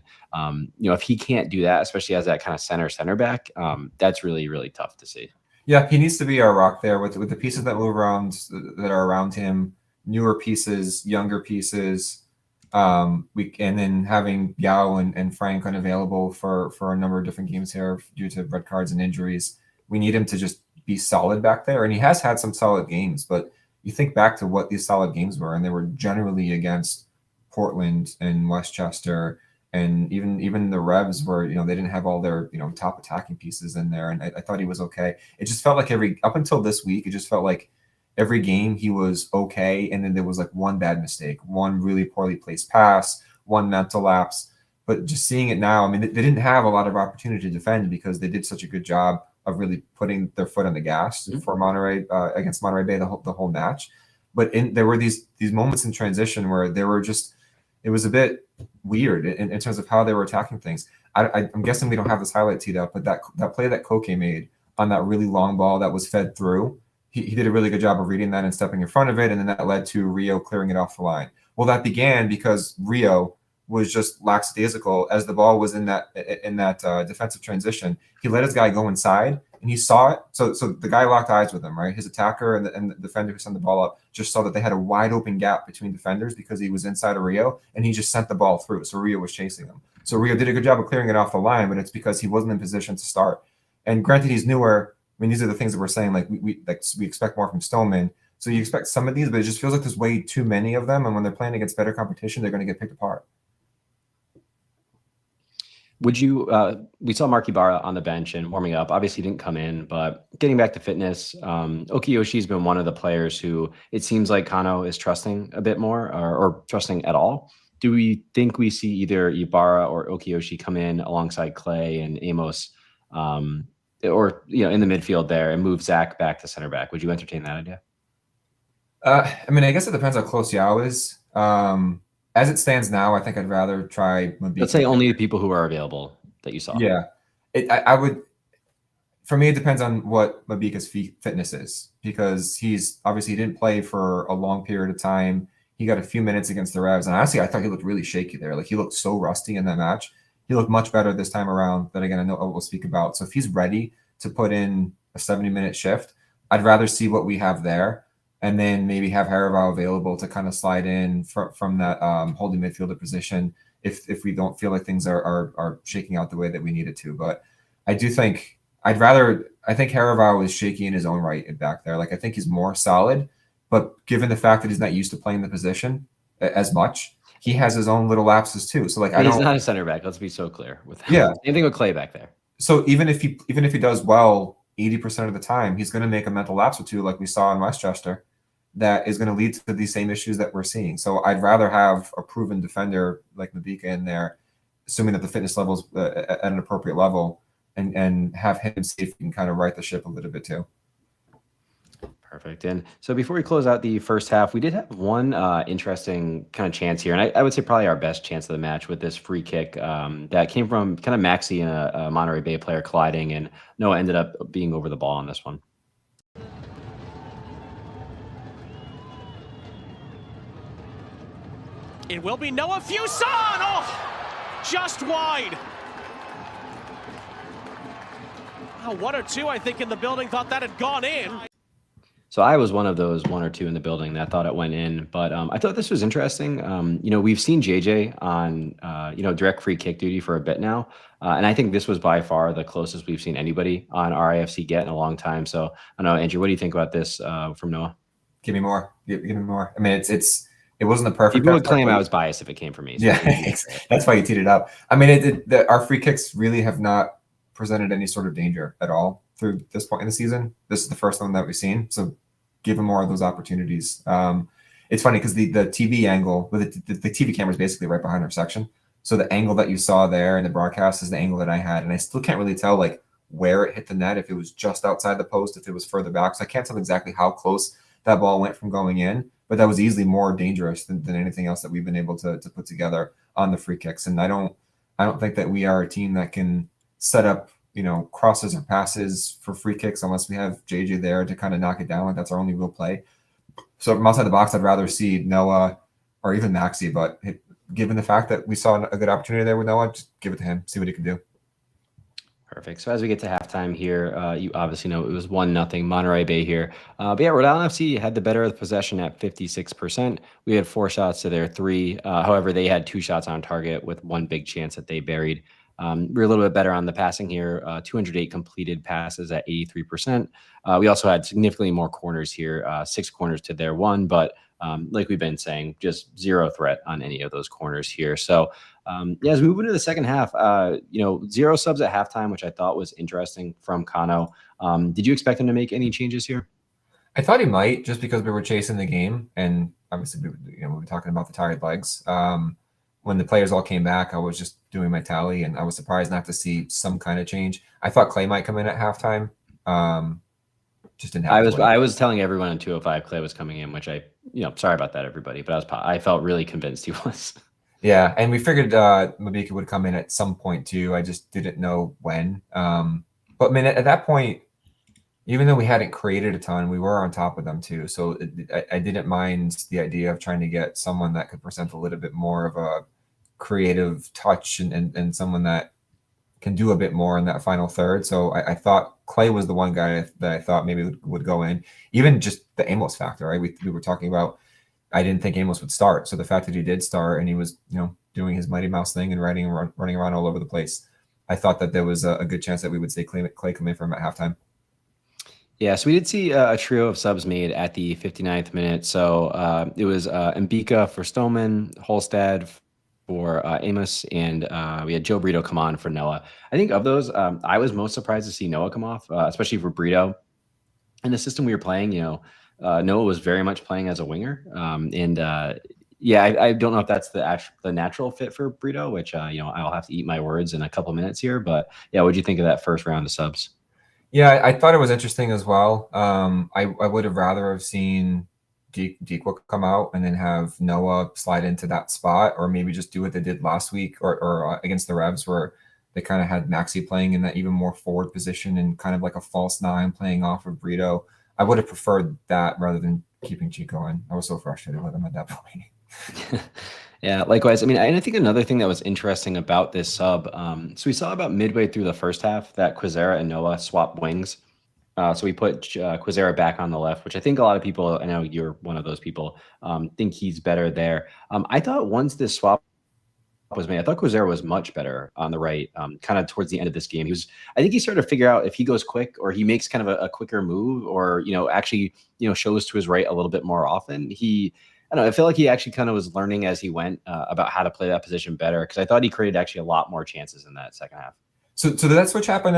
if he can't do that, especially as that kind of center back, that's really, really tough to see. Yeah, he needs to be our rock there with the pieces that move around, that are around him, newer pieces, younger pieces. And then having Yao and Frank unavailable for a number of different games here due to red cards and injuries. We need him to just be solid back there. And he has had some solid games, but you think back to what these solid games were, and they were generally against Portland and Westchester, and even the Revs where, they didn't have all their, top attacking pieces in there. And I thought he was okay. It just felt like up until this week, it just felt like every game he was okay. And then there was like one bad mistake, one really poorly placed pass, one mental lapse. But just seeing it now, I mean, they didn't have a lot of opportunity to defend because they did such a good job really putting their foot on the gas for Monterey against Monterey Bay the whole match. But there were these moments in transition where it was a bit weird in terms of how they were attacking things. I'm guessing we don't have this highlight teed up, but that play that Koke made on that really long ball that was fed through, he did a really good job of reading that and stepping in front of it, and then that led to Rio clearing it off the line. Well, that began because Rio was just lackadaisical as the ball was in that defensive transition. He let his guy go inside, and he saw it. So the guy locked eyes with him, right? His attacker and the defender who sent the ball up just saw that they had a wide open gap between defenders because he was inside of Rio, and he just sent the ball through. So Rio was chasing him. So Rio did a good job of clearing it off the line, but it's because he wasn't in position to start. And granted, he's newer. I mean, these are the things that we're saying. Like we expect more from Stoneman. So you expect some of these, but it just feels like there's way too many of them. And when they're playing against better competition, they're going to get picked apart. Would you, we saw Mark Ibarra on the bench and warming up, obviously didn't come in, but getting back to fitness, Okiyoshi's been one of the players who it seems like Kano is trusting a bit more or trusting at all. Do we think we see either Ibarra or Okiyoshi come in alongside Clay and Amos or, in the midfield there and move Zach back to center back? Would you entertain that idea? I mean, I guess it depends how close Yao is. As it stands now, I think I'd rather try Mabika. Let's say only the people who are available that you saw. Yeah. I would, for me, it depends on what Mabika's fitness is, because he didn't play for a long period of time. He got a few minutes against the Revs, and honestly, I thought he looked really shaky there. Like, he looked so rusty in that match. He looked much better this time around, that again, I know we'll speak about. So if he's ready to put in a 70-minute shift, I'd rather see what we have there, and then maybe have Haraval available to kind of slide in from that holding midfielder position if we don't feel like things are shaking out the way that we need it to. But I do think I think Haraval is shaky in his own right back there. Like, I think he's more solid, but given the fact that he's not used to playing the position as much, he has his own little lapses too. So like, he's not a center back. Let's be so clear with that. Yeah. Same thing with Clay back there. So even if he does well 80% of the time, he's going to make a mental lapse or two, like we saw in Westchester, that is going to lead to these same issues that we're seeing. So I'd rather have a proven defender like Mabika in there, assuming that the fitness level's at an appropriate level, and have him see if he can kind of right the ship a little bit too. Perfect. And so before we close out the first half, we did have one interesting kind of chance here. And I would say probably our best chance of the match with this free kick that came from kind of Maxi and a Monterey Bay player colliding. And Noah ended up being over the ball on this one. It will be Noah Fuson. Oh, just wide. Oh, one or two, I think, in the building thought that had gone in. So I was one of those one or two in the building that thought it went in, but I thought this was interesting. We've seen JJ on, direct free kick duty for a bit now. And I think this was by far the closest we've seen anybody on RIFC get in a long time. So I don't know, Andrew, what do you think about this from Noah? Give me more. Give me more. I mean, it wasn't the perfect. People would claim I was biased if it came from me. So yeah, that's why you teed it up. I mean, our free kicks really have not presented any sort of danger at all through this point in the season. This is the first one that we've seen. So give them more of those opportunities. It's funny because the TV angle, with the TV camera is basically right behind our section. So the angle that you saw there in the broadcast is the angle that I had. And I still can't really tell like where it hit the net, if it was just outside the post, if it was further back. So I can't tell exactly how close that ball went from going in. But that was easily more dangerous than anything else that we've been able to put together on the free kicks. And I don't think that we are a team that can set up, crosses or passes for free kicks unless we have JJ there to kind of knock it down. Like, that's our only real play. So from outside the box, I'd rather see Noah or even Maxi. But given the fact that we saw a good opportunity there with Noah, just give it to him, see what he can do. Perfect. So as we get to halftime here, you obviously know it was 1-0 Monterey Bay here. But yeah, Rhode Island FC had the better of the possession at 56%. We had 4 shots to their 3. However, they had 2 shots on target with 1 big chance that they buried. We were a little bit better on the passing here. 208 completed passes at 83%. We also had significantly more corners here, 6 corners to their 1, but like we've been saying, just 0 threat on any of those corners here. So as we move into the second half, 0 subs at halftime, which I thought was interesting from Kano. Did you expect him to make any changes here? I thought he might, just because we were chasing the game, and obviously we were talking about the tired legs. When the players all came back, I was just doing my tally, and I was surprised not to see some kind of change. I thought Clay might come in at halftime. Just didn't have. I was telling everyone in 205 Clay was coming in, which sorry about that, everybody, but I felt really convinced he was. Yeah, and we figured Mabika would come in at some point too. I just didn't know when. But I mean, at that point, even though we hadn't created a ton, we were on top of them too. So I didn't mind the idea of trying to get someone that could present a little bit more of a creative touch and someone that can do a bit more in that final third. So I thought Clay was the one guy that I thought maybe would go in. Even just the Amos factor, right? We were talking about, I didn't think Amos would start. So the fact that he did start and he was, doing his Mighty Mouse thing and running around all over the place, I thought that there was a good chance that we would see Clay come in for him at halftime. Yeah, so we did see a trio of subs made at the 59th minute. So it was Mbika for Stoneman, Holstad for Amos, and we had Joe Brito come on for Noah. I think of those, I was most surprised to see Noah come off, especially for Brito. In the system we were playing, Noah was very much playing as a winger. I don't know if that's the natural fit for Brito, which, I'll have to eat my words in a couple minutes here. But yeah, what'd you think of that first round of subs? Yeah, I thought it was interesting as well. I would have rather have seen Dequa come out and then have Noah slide into that spot, or maybe just do what they did last week or against the Revs, where they kind of had Maxi playing in that even more forward position and kind of like a false nine playing off of Brito. I would have preferred that rather than keeping Chico in. I was so frustrated with him at that point. Yeah, likewise. I mean, I think another thing that was interesting about this sub, so we saw about midway through the first half that Quizera and Noah swapped wings. So we put Quizera back on the left, which I think a lot of people, I know you're one of those people, think he's better there. I thought once this swap was made, I thought Quizera was much better on the right, kind of towards the end of this game. I think he started to figure out if he goes quick or he makes kind of a quicker move or, actually, shows to his right a little bit more often. I don't know. I feel like he actually kind of was learning as he went about how to play that position better, because I thought he created actually a lot more chances in that second half. So did that switch happen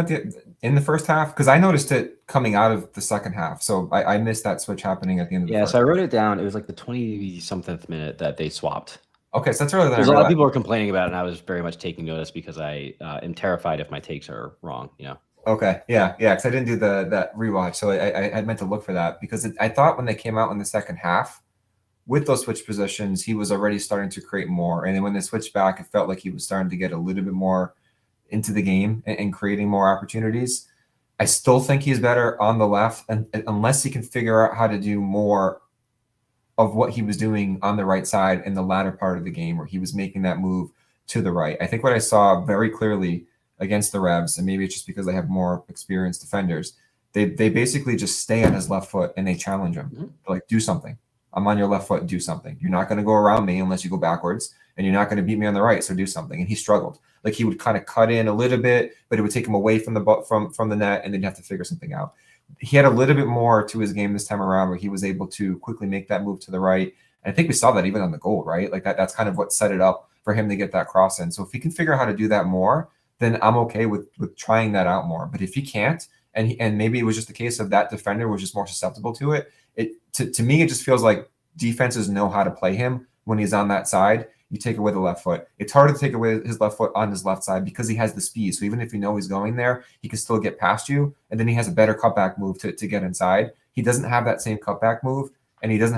in the first half? Because I noticed it coming out of the second half. So I missed that switch happening at the end of the first. So I wrote it down. It was like the 20-something minute that they swapped. Okay, so that's earlier than There's a lot of people were complaining about it, and I was very much taking notice because I am terrified if my takes are wrong. Okay, yeah, because I didn't do that rewatch, so I meant to look for that because I thought when they came out in the second half, with those switch positions, he was already starting to create more. And then when they switched back, it felt like he was starting to get a little bit more into the game and creating more opportunities. I still think he's better on the left, and unless he can figure out how to do more of what he was doing on the right side in the latter part of the game, where he was making that move to the right. I think what I saw very clearly against the Revs, and maybe it's just because they have more experienced defenders, they basically just stay on his left foot and they challenge him. Mm-hmm. Like, do something. I'm on your left foot, do something. You're not going to go around me unless you go backwards, and you're not going to beat me on the right, so do something. And he struggled. Like, he would kind of cut in a little bit, but it would take him away from the net, and then you have to figure something out. He had a little bit more to his game this time around, where he was able to quickly make that move to the right. And I think we saw that even on the goal, right? Like that's kind of what set it up for him to get that cross in. So if he can figure out how to do that more, then I'm okay with trying that out more. But if he can't, and maybe it was just a case of that defender was just more susceptible to it, to me, it just feels like defenses know how to play him when he's on that side. You take away the left foot. It's harder to take away his left foot on his left side because he has the speed. So even if you know he's going there, he can still get past you. And then he has a better cutback move to get inside. He doesn't have that same cutback move, and he doesn't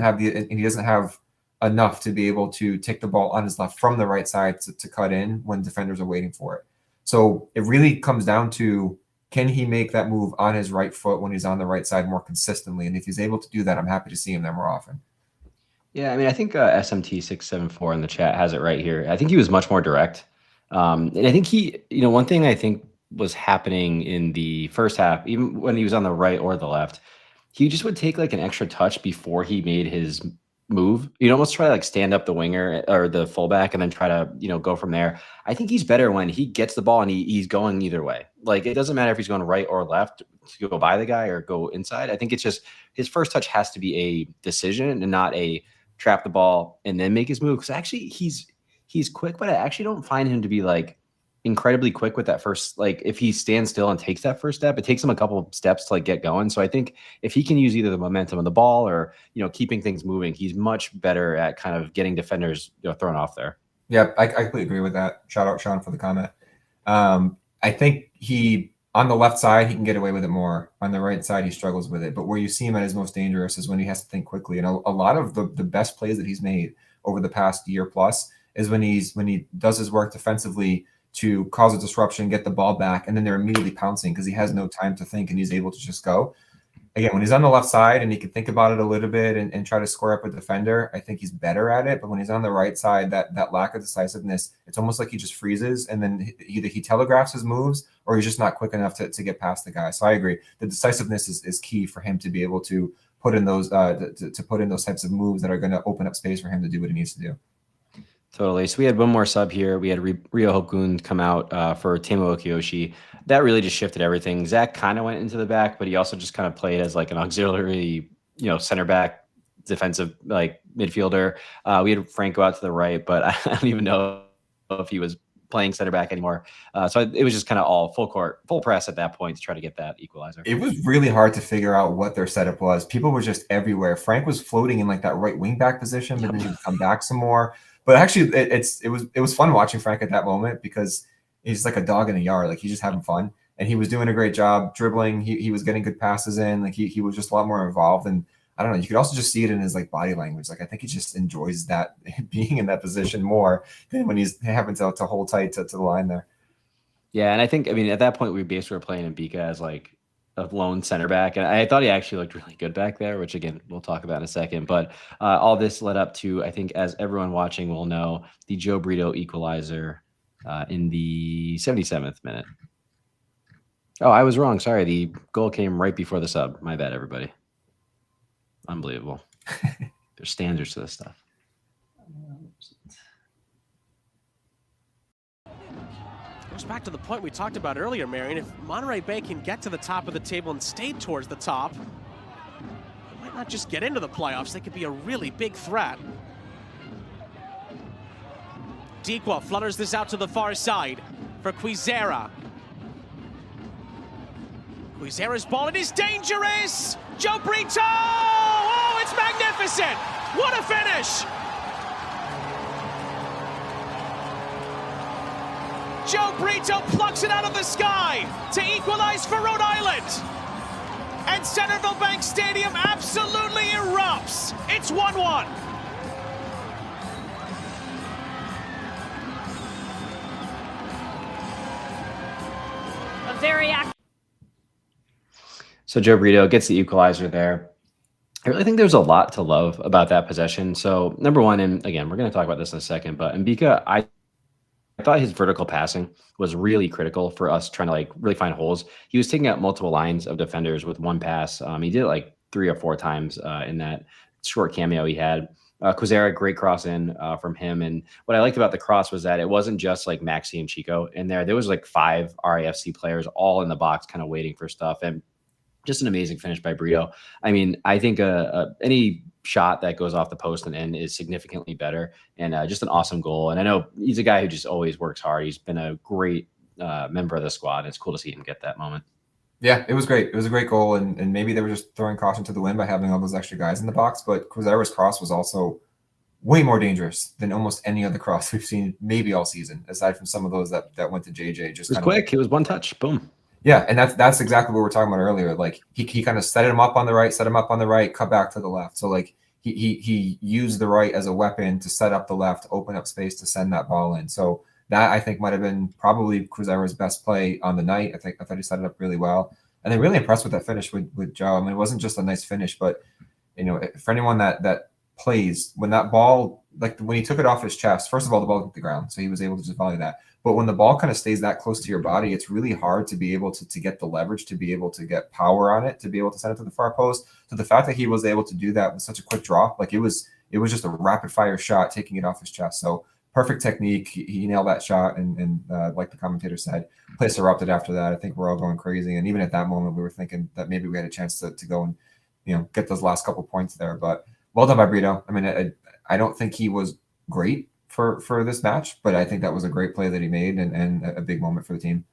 have enough to be able to take the ball on his left from the right side to cut in when defenders are waiting for it. So it really comes down to, can he make that move on his right foot when he's on the right side more consistently? And if he's able to do that, I'm happy to see him there more often. Yeah, I mean, I think SMT674 in the chat has it right here. I think he was much more direct. And I think one thing I think was happening in the first half, even when he was on the right or the left, he just would take like an extra touch before he made his move. You'd almost try to like stand up the winger or the fullback and then try to, go from there. I think he's better when he gets the ball and he's going either way. Like, it doesn't matter if he's going right or left to go by the guy or go inside. I think it's just his first touch has to be a decision and not a trap the ball and then make his move. Because actually he's quick, but I actually don't find him to be like incredibly quick with that first, like if he stands still and takes that first step, it takes him a couple of steps to like get going. So I think if he can use either the momentum of the ball or, keeping things moving, he's much better at kind of getting defenders thrown off there. Yeah, I completely agree with that. Shout out Sean for the comment. I think on the left side, he can get away with it more. On the right side, he struggles with it. But where you see him at his most dangerous is when he has to think quickly. And a lot of the best plays that he's made over the past year plus is when he does his work defensively to cause a disruption, get the ball back, and then they're immediately pouncing because he has no time to think and he's able to just go. Again, when he's on the left side and he can think about it a little bit and try to square up a defender, I think he's better at it. But when he's on the right side, that lack of decisiveness, it's almost like he just freezes and then either he telegraphs his moves or he's just not quick enough to get past the guy. So I agree. The decisiveness is key for him to be able to put in those to put in those types of moves that are going to open up space for him to do what he needs to do. Totally. So we had one more sub here. We had Rio Hokun come out for Tamo Okiyoshi. That really just shifted everything. Zach kind of went into the back, but he also just kind of played as like an auxiliary, center back, defensive like midfielder. We had Frank go out to the right, but I don't even know if he was playing center back anymore. So it was just kind of all full court, full press at that point to try to get that equalizer. It was really hard to figure out what their setup was. People were just everywhere. Frank was floating in like that right wing back position, but then he would come back some more. But actually, it was fun watching Frank at that moment because he's like a dog in the yard. Like he's just having fun, and he was doing a great job dribbling. He was getting good passes in. Like he was just a lot more involved. And I don't know. You could also just see it in his like body language. Like I think he just enjoys that being in that position more than when he's having to hold tight to the line there. Yeah, and I think at that point we basically were playing Mbika as like a lone center back, and I thought he actually looked really good back there, which again we'll talk about in a second. But all this led up to, I think, as everyone watching will know, the Joe Brito equalizer in the 77th minute. Oh, I was wrong. Sorry, the goal came right before the sub. My bad, everybody. Unbelievable. There's standards to this stuff. Goes back to the point we talked about earlier, Marion. If Monterey Bay can get to the top of the table and stay towards the top, they might not just get into the playoffs, they could be a really big threat. Dequa flutters this out to the far side for Quizera. Quizera's ball, it is dangerous! Joe Brito! Oh, it's magnificent! What a finish! Joe Brito plucks it out of the sky to equalize for Rhode Island. And Centerville Bank Stadium absolutely erupts. It's 1-1. A very active. So Joe Brito gets the equalizer there. I really think there's a lot to love about that possession. So number one, and again, we're going to talk about this in a second, but Mbika, I thought his vertical passing was really critical for us trying to like really find holes. He was taking out multiple lines of defenders with one pass. He did it like 3 or 4 times in that short cameo he had. Quizera, great cross in from him. And what I liked about the cross was that it wasn't just like Maxi and Chico in there. There was like 5 RIFC players all in the box kind of waiting for stuff. And just an amazing finish by Brito. I mean, I think any shot that goes off the post and in is significantly better, and just an awesome goal. And I know he's a guy who just always works hard. He's been a great member of the squad. It's cool to see him get that moment. Yeah, it was great. It was a great goal, and maybe they were just throwing caution to the wind by having all those extra guys in the box. But Quizera's cross was also way more dangerous than almost any other cross we've seen maybe all season, aside from some of those that went to JJ. Just it was quick. It was one touch. Boom. Yeah, and that's exactly what we were talking about earlier. Like he kind of set him up on the right, cut back to the left. So like he used the right as a weapon to set up the left, open up space to send that ball in. So that I think might have been probably Quizera's best play on the night. I thought he set it up really well, and I'm really impressed with that finish with Joe. I mean, it wasn't just a nice finish, but for anyone that plays, when that ball, like when he took it off his chest, first of all, the ball hit the ground, so he was able to just volley that. But when the ball kind of stays that close to your body, it's really hard to be able to get the leverage, to be able to get power on it, to be able to send it to the far post. So the fact that he was able to do that with such a quick draw, like it was just a rapid fire shot, taking it off his chest. So perfect technique. He nailed that shot, and like the commentator said, place erupted after that. I think we're all going crazy, and even at that moment, we were thinking that maybe we had a chance to go and get those last couple points there. But well done by Brito. I mean, I don't think he was great for this match, but I think that was a great play that he made and a big moment for the team.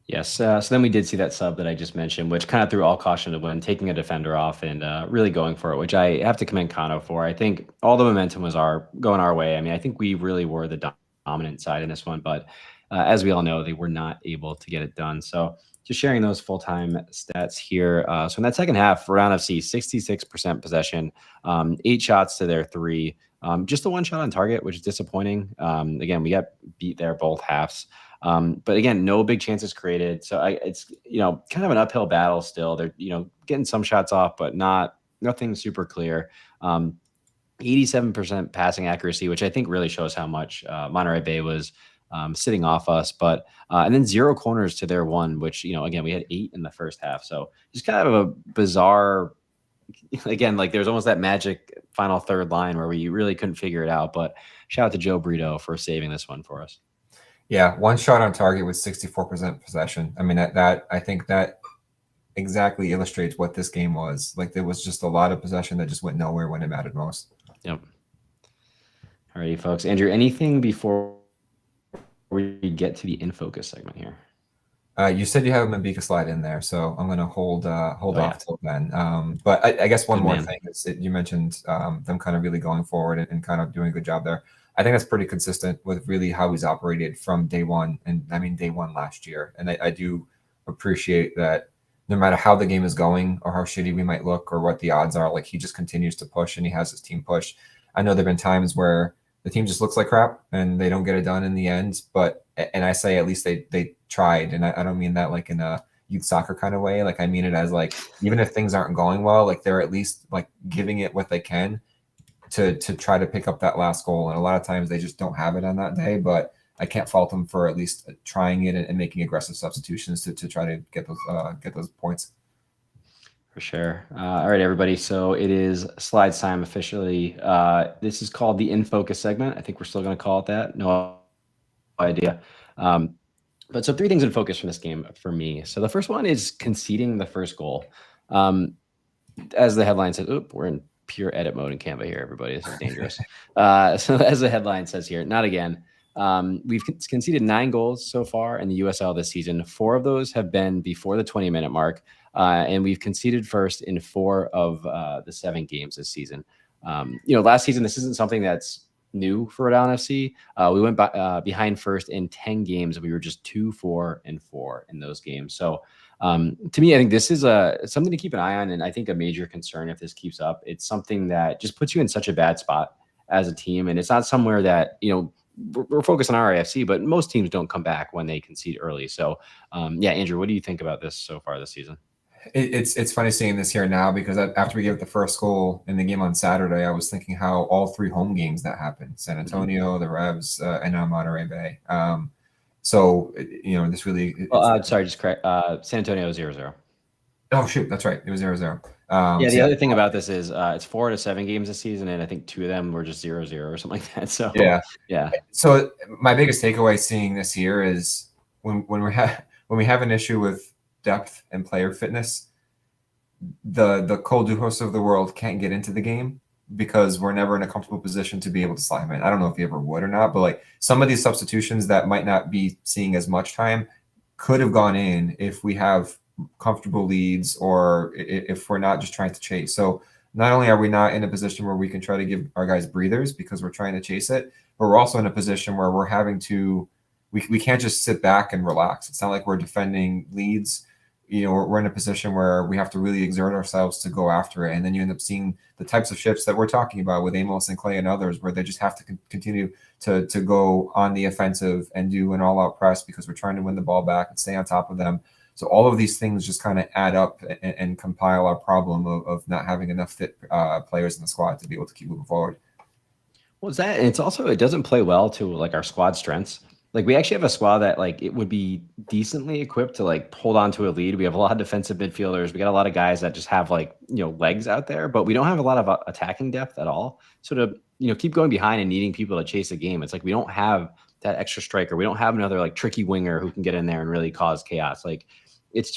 Yes. So then we did see that sub that I just mentioned, which kind of threw all caution to the wind, taking a defender off and really going for it, which I have to commend Kano for. I think all the momentum was going our way. I mean, I think we really were the dominant side in this one, but as we all know, they were not able to get it done. So just sharing those full-time stats here. So in that second half, for Round FC, 66% possession, 8 shots to their 3. Just the 1 shot on target, which is disappointing. Again, we got beat there both halves. But again, no big chances created. So it's, kind of an uphill battle still. They're, getting some shots off, but nothing super clear. 87% passing accuracy, which I think really shows how much Monterey Bay was sitting off us. But and then 0 corners to their 1, which, again, we had 8 in the first half. So just kind of a bizarre, again, like there's almost that magic final third line where we really couldn't figure it out. But shout out to Joe Brito for saving this one for us. Yeah, 1 shot on target with 64% possession. I mean, that I think that exactly illustrates what this game was. Like, there was just a lot of possession that just went nowhere when it mattered most. Yep. All righty, folks. Andrew, anything before we get to the In Focus segment here? You said you have a Mabika slide in there, so I'm going to hold off till then. But I guess one more thing is you mentioned them kind of really going forward and kind of doing a good job there. I think that's pretty consistent with really how he's operated from day one. And I mean, day one last year. And I do appreciate that no matter how the game is going or how shitty we might look or what the odds are, like he just continues to push and he has his team push. I know there've been times where the team just looks like crap and they don't get it done in the end. And I say at least they tried. And I don't mean that like in a youth soccer kind of way. Like I mean it as like, even if things aren't going well, like they're at least like giving it what they can to try to pick up that last goal. And a lot of times they just don't have it on that day, but I can't fault them for at least trying it and making aggressive substitutions to try to get those points. For sure. All right, everybody. So it is slides time officially. This is called the In Focus segment. I think we're still going to call it that. No idea. But so 3 things in focus from this game for me. So the first one is conceding the first goal. As the headline says, we're in pure edit mode in Canva here, everybody. This is dangerous. So as the headline says here, not again. We've conceded 9 goals so far in the USL this season. 4 of those have been before the 20-minute mark. And we've conceded first in 4 of the 7 games this season. Last season, this isn't something that's new for Rhode Island FC. We went behind first in 10 games. We were just 2-4-4 in those games. So to me, I think this is something to keep an eye on. And I think a major concern if this keeps up, it's something that just puts you in such a bad spot as a team. And it's not somewhere that, we're focused on RIFC, but most teams don't come back when they concede early. So Andrew, what do you think about this so far this season? It's funny seeing this here now because after we gave the first goal in the game on Saturday, I was thinking how all 3 home games that happened, San Antonio, the Revs, and now Monterey Bay. So, this really... sorry, just correct. San Antonio 0-0. Oh, shoot. That's right. It was 0-0. The other thing about this is it's 4 out of 7 games this season, and I think 2 of them were just 0-0 or something like that. So, yeah. So my biggest takeaway seeing this here is when we have an issue with depth and player fitness, the Cole Duhos of the world can't get into the game because we're never in a comfortable position to be able to slide him in. I don't know if he ever would or not, but like some of these substitutions that might not be seeing as much time could have gone in if we have comfortable leads or if we're not just trying to chase. So not only are we not in a position where we can try to give our guys breathers because we're trying to chase it, but we're also in a position where we're having to, we can't just sit back and relax. It's not like we're defending leads. We're in a position where we have to really exert ourselves to go after it. And then you end up seeing the types of shifts that we're talking about with Amos and Clay and others, where they just have to continue to go on the offensive and do an all-out press because we're trying to win the ball back and stay on top of them. So all of these things just kind of add up and compile our problem of not having enough fit players in the squad to be able to keep moving forward. Well, it doesn't play well to like our squad strengths. Like we actually have a squad that like it would be decently equipped to like hold on to a lead. We have a lot of defensive midfielders. We got a lot of guys that just have like, legs out there, but we don't have a lot of attacking depth at all. So to, keep going behind and needing people to chase a game, it's like we don't have that extra striker. We don't have another like tricky winger who can get in there and really cause chaos. Like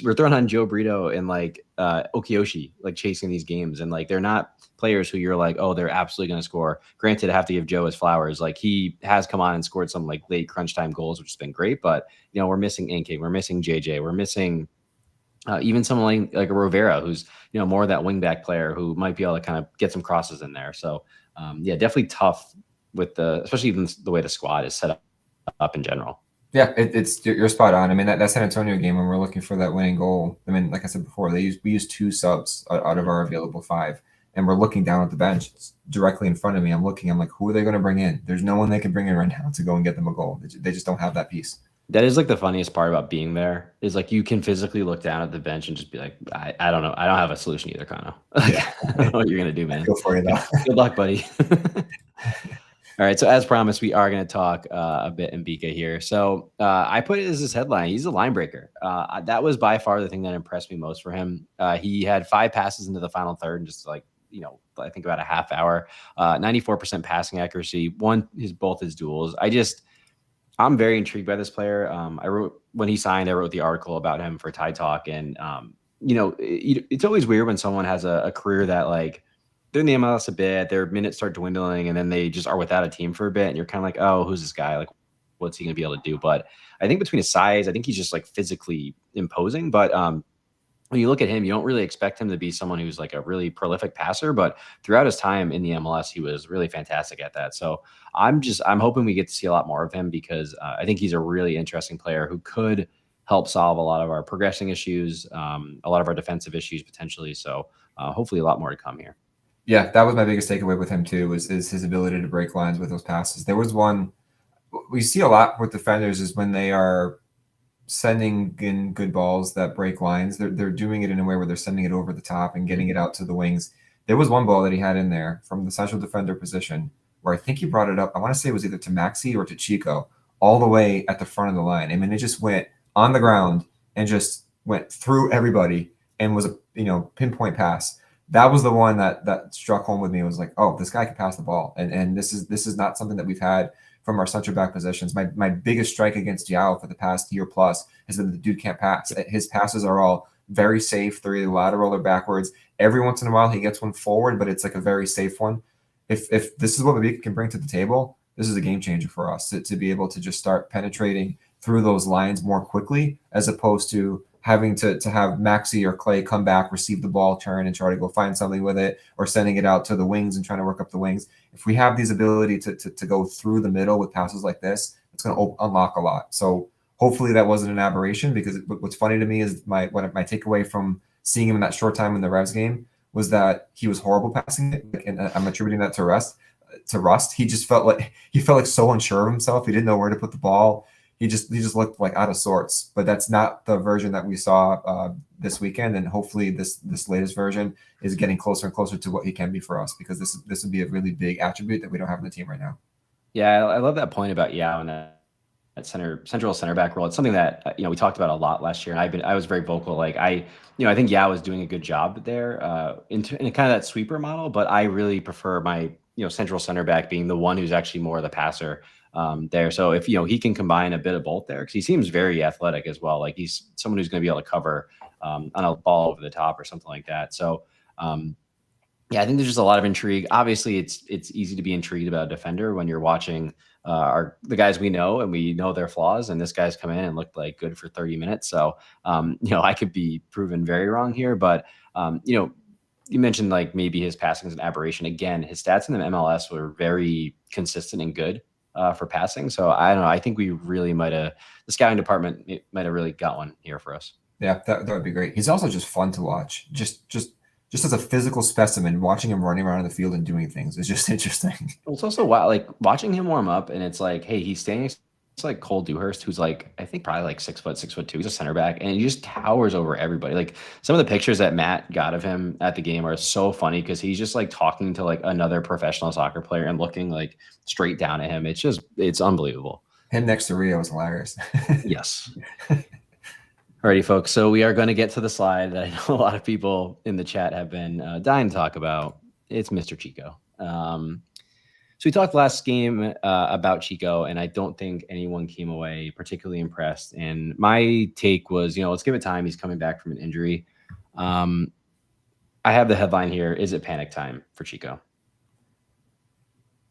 we're throwing on Joe Brito and like Okiyoshi, like chasing these games, and like they're not players who you're like, oh, they're absolutely going to score. Granted, I have to give Joe his flowers. Like he has come on and scored some like late crunch time goals, which has been great. But we're missing Inking, we're missing JJ, we're missing even someone like a Rivera, who's more of that wingback player who might be able to kind of get some crosses in there. So definitely tough with especially even the way the squad is set up in general. Yeah, you're spot on. I mean, that San Antonio game, when we're looking for that winning goal, I mean, like I said before, we used 2 subs out of our available 5, and we're looking down at the bench. It's directly in front of me. I'm like, who are they going to bring in? There's no one they can bring in right now to go and get them a goal. They just don't have that piece. That is like the funniest part about being there is like you can physically look down at the bench and just be like, I don't know. I don't have a solution either, Kano. Yeah. I don't know what you're going to do, man. Go for it, though. Good luck, buddy. All right. So as promised, we are going to talk a bit Mbika here. So I put it as his headline. He's a line breaker. That was by far the thing that impressed me most for him. He had 5 passes into the final third and just like, I think about a half hour, 94% passing accuracy, both his duels. I'm very intrigued by this player. When he signed, I wrote the article about him for Tide Talk. And, it's always weird when someone has a career that like they're in the MLS a bit, their minutes start dwindling, and then they just are without a team for a bit. And you're kind of like, oh, who's this guy? Like, what's he going to be able to do? But I think between his size, I think he's just like physically imposing. But when you look at him, you don't really expect him to be someone who's like a really prolific passer, but throughout his time in the MLS, he was really fantastic at that. So I'm hoping we get to see a lot more of him because I think he's a really interesting player who could help solve a lot of our progressing issues, a lot of our defensive issues potentially. So hopefully a lot more to come here. Yeah, that was my biggest takeaway with him too, is his ability to break lines with those passes. There was one we see a lot with defenders is when they are sending in good balls that break lines, they're doing it in a way where they're sending it over the top and getting it out to the wings. There was one ball that he had in there from the central defender position where I think he brought it up. I want to say it was either to Maxi or to Chico, all the way at the front of the line. I mean, it just went on the ground and just went through everybody and was a pinpoint pass. That was the one that struck home with me. It was like, oh, this guy can pass the ball, and this is not something that we've had from our central back positions. My biggest strike against Yao for the past year plus is that the dude can't pass. His passes are all very safe. They're either lateral or backwards. Every once in a while he gets one forward, but it's like a very safe one. If this is what Mbika can bring to the table, this is a game changer for us to be able to just start penetrating through those lines more quickly, as opposed to having to have Maxi or Clay come back, receive the ball, turn, and try to go find something with it, or sending it out to the wings and trying to work up the wings. If we have these ability to go through the middle with passes like this, it's going to unlock a lot. So hopefully that wasn't an aberration, because what's funny to me is my takeaway from seeing him in that short time in the Revs game was that he was horrible passing it, and I'm attributing that to Rust. He just felt like so unsure of himself. He didn't know where to put the ball. He just looked like out of sorts. But that's not the version that we saw this weekend, and hopefully this latest version is getting closer and closer to what he can be for us, because this would be a really big attribute that we don't have in the team right now. Yeah, I love that point about Yao and that central center back role. It's something that we talked about a lot last year, and I was very vocal. Like I think Yao is doing a good job there in kind of that sweeper model, but I really prefer my central center back being the one who's actually more of the passer there. So if he can combine a bit of both there, because he seems very athletic as well. Like he's someone who's going to be able to cover on a ball over the top or something like that. So yeah, I think there's just a lot of intrigue. Obviously, it's easy to be intrigued about a defender when you're watching the guys we know and we know their flaws, and this guy's come in and looked like good for 30 minutes. So I could be proven very wrong here, but you mentioned like maybe his passing is an aberration. Again, his stats in the MLS were very consistent and good for passing. So I don't know. I think we really the scouting department might have really got one here for us. Yeah, that would be great. He's also just fun to watch. Just as a physical specimen, watching him running around in the field and doing things is just interesting. It's also like watching him warm up, and it's like, hey, he's standing next to like Cole Dewhurst, who's like, I think probably like 6'2". He's a center back, and he just towers over everybody. Like some of the pictures that Matt got of him at the game are so funny, because he's just like talking to like another professional soccer player and looking like straight down at him. It's unbelievable. Him next to Rio is hilarious. Yes. Alrighty, folks. So we are going to get to the slide that I know a lot of people in the chat have been dying to talk about. It's Mr. Chico. So we talked last game about Chico, and I don't think anyone came away particularly impressed. And my take was, let's give it time. He's coming back from an injury. I have the headline here. Is it panic time for Chico?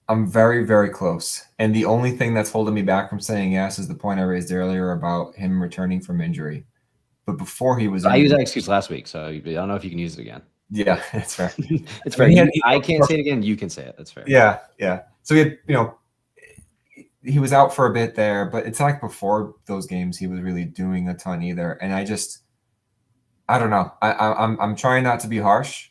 I'm very, very close. And the only thing that's holding me back from saying yes is the point I raised earlier about him returning from injury. But before he was, I used that excuse last week, so I don't know if you can use it again. Yeah, that's fair. It's fair. I can't say it again. You can say it. That's fair. Yeah, yeah. So he had, he was out for a bit there, but it's not like before those games he was really doing a ton either. And I don't know. I'm trying not to be harsh,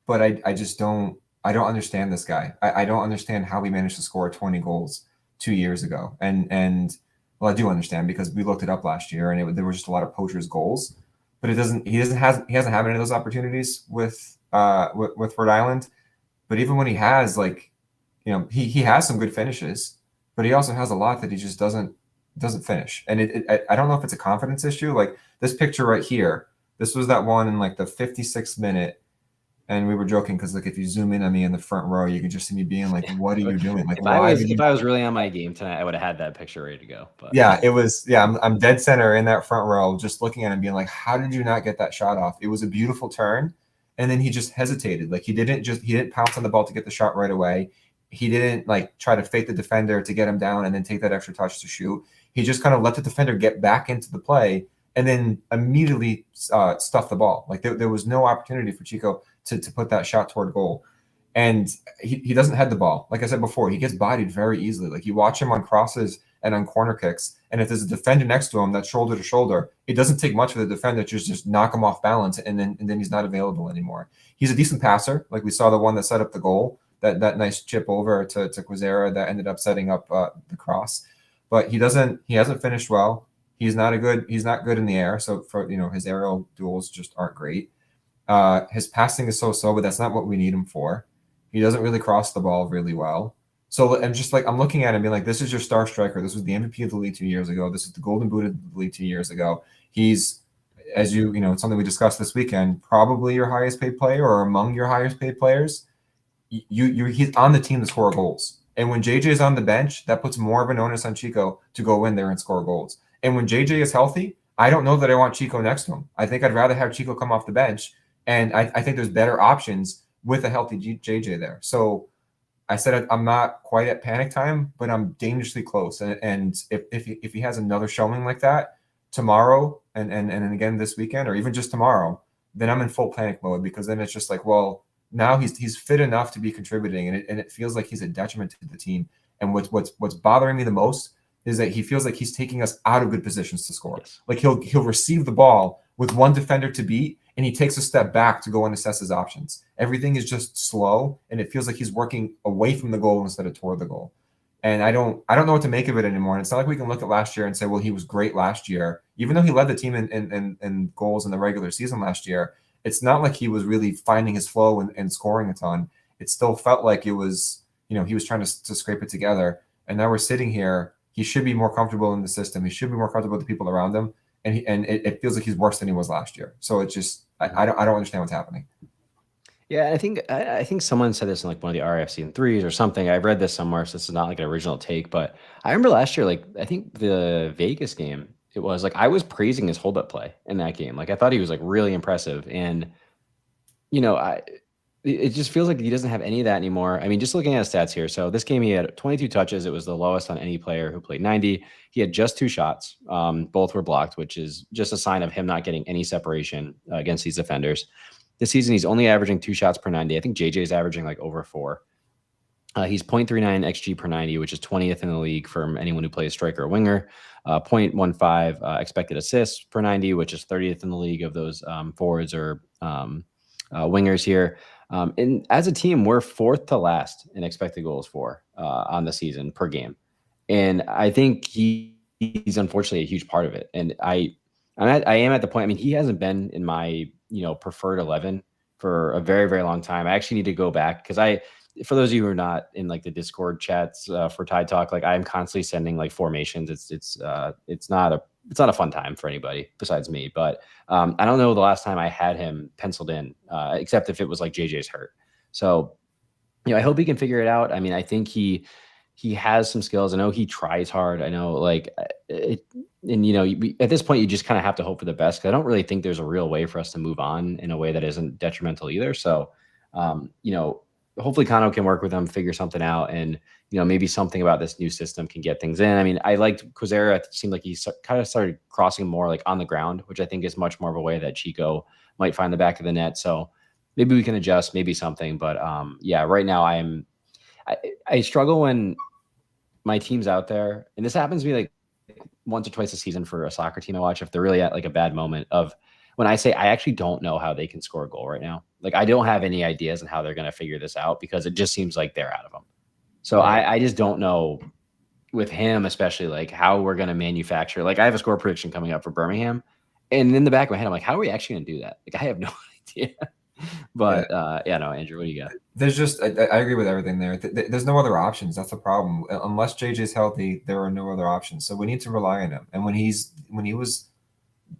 but I just don't understand this guy. I don't understand how he managed to score 20 goals 2 years ago. And well, I do understand because we looked it up last year, and there were just a lot of poachers' goals. But he hasn't had any of those opportunities with Rhode Island. But even when he has, he has some good finishes, but he also has a lot that he just doesn't finish. And I don't know if it's a confidence issue. Like this picture right here, this was that one in like the 56th minute. And we were joking because if you zoom in on me in the front row, you can just see me being like, "What are you doing?" Like, if I was really on my game tonight, I would have had that picture ready to go. But yeah, it was. Yeah, I'm dead center in that front row, just looking at him, being like, "How did you not get that shot off?" It was a beautiful turn, and then he just hesitated. Like he didn't pounce on the ball to get the shot right away. He didn't try to fake the defender to get him down and then take that extra touch to shoot. He just kind of let the defender get back into the play and then immediately stuff the ball. Like there was no opportunity for Chico to put that shot toward goal. And he doesn't head the ball. Like I said before, he gets bodied very easily. Like you watch him on crosses and on corner kicks, and if there's a defender next to him that's shoulder to shoulder, it doesn't take much for the defender to just knock him off balance, and then he's not available anymore. He's a decent passer. Like we saw the one that set up the goal, that nice chip over to Quizera that ended up setting up the cross. But he hasn't finished well. He's not good in the air. So for his aerial duels just aren't great. His passing is so-so, but that's not what we need him for. He doesn't really cross the ball really well. So I'm looking at him being like, this is your star striker. This was the MVP of the league 2 years ago. This is the Golden Boot of the league 2 years ago. He's, as it's something we discussed this weekend, probably your highest paid player or among your highest paid players. He's on the team to score goals. And when JJ is on the bench, that puts more of an onus on Chico to go in there and score goals. And when JJ is healthy, I don't know that I want Chico next to him. I think I'd rather have Chico come off the bench. And I think there's better options with a healthy JJ there. So I said I'm not quite at panic time, but I'm dangerously close. And if he has another showing like that tomorrow and again this weekend, or even just tomorrow, then I'm in full panic mode, because then it's just like, well, now he's fit enough to be contributing, and it feels like he's a detriment to the team. And what's bothering me the most is that he feels like he's taking us out of good positions to score. Yes. Like he'll receive the ball with one defender to beat, and he takes a step back to go and assess his options. Everything is just slow, and it feels like he's working away from the goal instead of toward the goal. And I don't know what to make of it anymore. And it's not like we can look at last year and say, well, he was great last year, even though he led the team in goals in the regular season last year. It's not like he was really finding his flow and scoring a ton. It still felt like it was, he was trying to scrape it together. And now we're sitting here. He should be more comfortable in the system. He should be more comfortable with the people around him. And it feels like he's worse than he was last year. So it's just, I don't understand what's happening. Yeah, I think someone said this in like one of the RIFC threes or something. I read this somewhere, so this is not like an original take. But I remember last year, like I think the Vegas game, it was like I was praising his hold-up play in that game. Like I thought he was like really impressive, and it just feels like he doesn't have any of that anymore. I mean, just looking at his stats here. So this game he had 22 touches. It was the lowest on any player who played 90. He had just 2 shots. Both were blocked, which is just a sign of him not getting any separation against these defenders. This season, he's only averaging 2 shots per 90. I think JJ is averaging like over 4. He's 0.39 XG per 90, which is 20th in the league from anyone who plays striker or winger. 0.15 expected assists per 90, which is 30th in the league of those forwards or wingers here. And as a team, we're 4th to last in expected goals for on the season per game. And I think he's unfortunately a huge part of it. And I am at the point, I mean, he hasn't been in my preferred 11 for a very, very long time. I actually need to go back because for those of you who are not in like the Discord chats for Tide Talk, like I'm constantly sending like formations. It's not a fun time for anybody besides me. But I don't know the last time I had him penciled in, except if it was like JJ's hurt. So I hope he can figure it out. I mean, I think he has some skills. I know he tries hard. I know, like, and at this point, you just kind of have to hope for the best. Because I don't really think there's a real way for us to move on in a way that isn't detrimental either. So, hopefully Kano can work with them, figure something out, and maybe something about this new system can get things in. I mean, I liked Quizera. It seemed like he kind of started crossing more like on the ground, which I think is much more of a way that Chico might find the back of the net. So maybe we can adjust, maybe something. But yeah, right now I struggle when my team's out there, and this happens to me like once or twice a season for a soccer team I watch, if they're really at like a bad moment of when I say I actually don't know how they can score a goal right now. Like I don't have any ideas on how they're going to figure this out because it just seems like they're out of them. So Right. I just don't know with him, especially like how we're going to manufacture. Like I have a score prediction coming up for Birmingham, and in the back of my head, I'm like, how are we actually going to do that? Like I have no idea. But yeah, no, Andrew, what do you got? There's just I agree with everything there. There's no other options. That's the problem. Unless JJ's healthy, there are no other options. So we need to rely on him. And when he was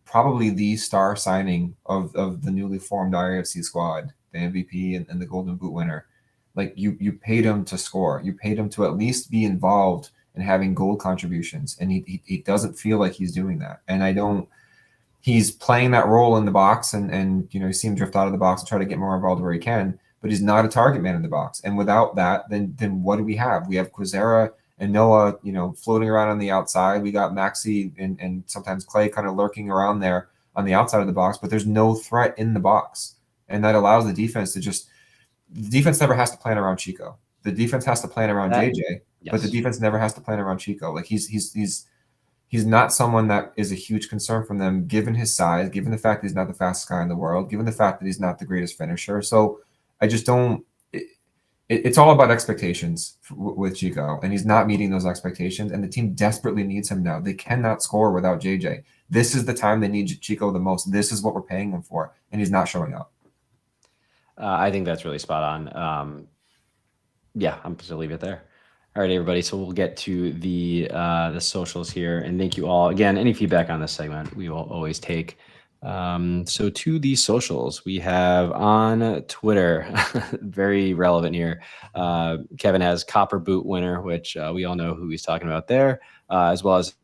probably the star signing of the newly formed RIFC squad, the MVP and the Golden Boot winner, like you paid him to score. You paid him to at least be involved in having goal contributions, and he doesn't feel like he's doing that. And I don't. He's playing that role in the box, and you see him drift out of the box and try to get more involved where he can, but he's not a target man in the box. And without that, then what do we have? We have Quizera and Noah, floating around on the outside. We got Maxi and sometimes Clay kind of lurking around there on the outside of the box, but there's no threat in the box. And that allows the defense to the defense never has to plan around Chico. The defense has to plan around JJ, Yes. but the defense never has to plan around Chico. Like he's not someone that is a huge concern from them, given his size, given the fact that he's not the fastest guy in the world, given the fact that he's not the greatest finisher. So I just don't. It's all about expectations with Chico, and he's not meeting those expectations. And the team desperately needs him now. They cannot score without JJ. This is the time they need Chico the most. This is what we're paying him for, and he's not showing up. I think that's really spot on. Yeah, I'm just gonna leave it there. All right, everybody. So we'll get to the socials here, and thank you all again. Any feedback on this segment, we will always take. So to the socials, we have on Twitter, very relevant here. Kevin has Copper Boot winner, which we all know who he's talking about there, as well as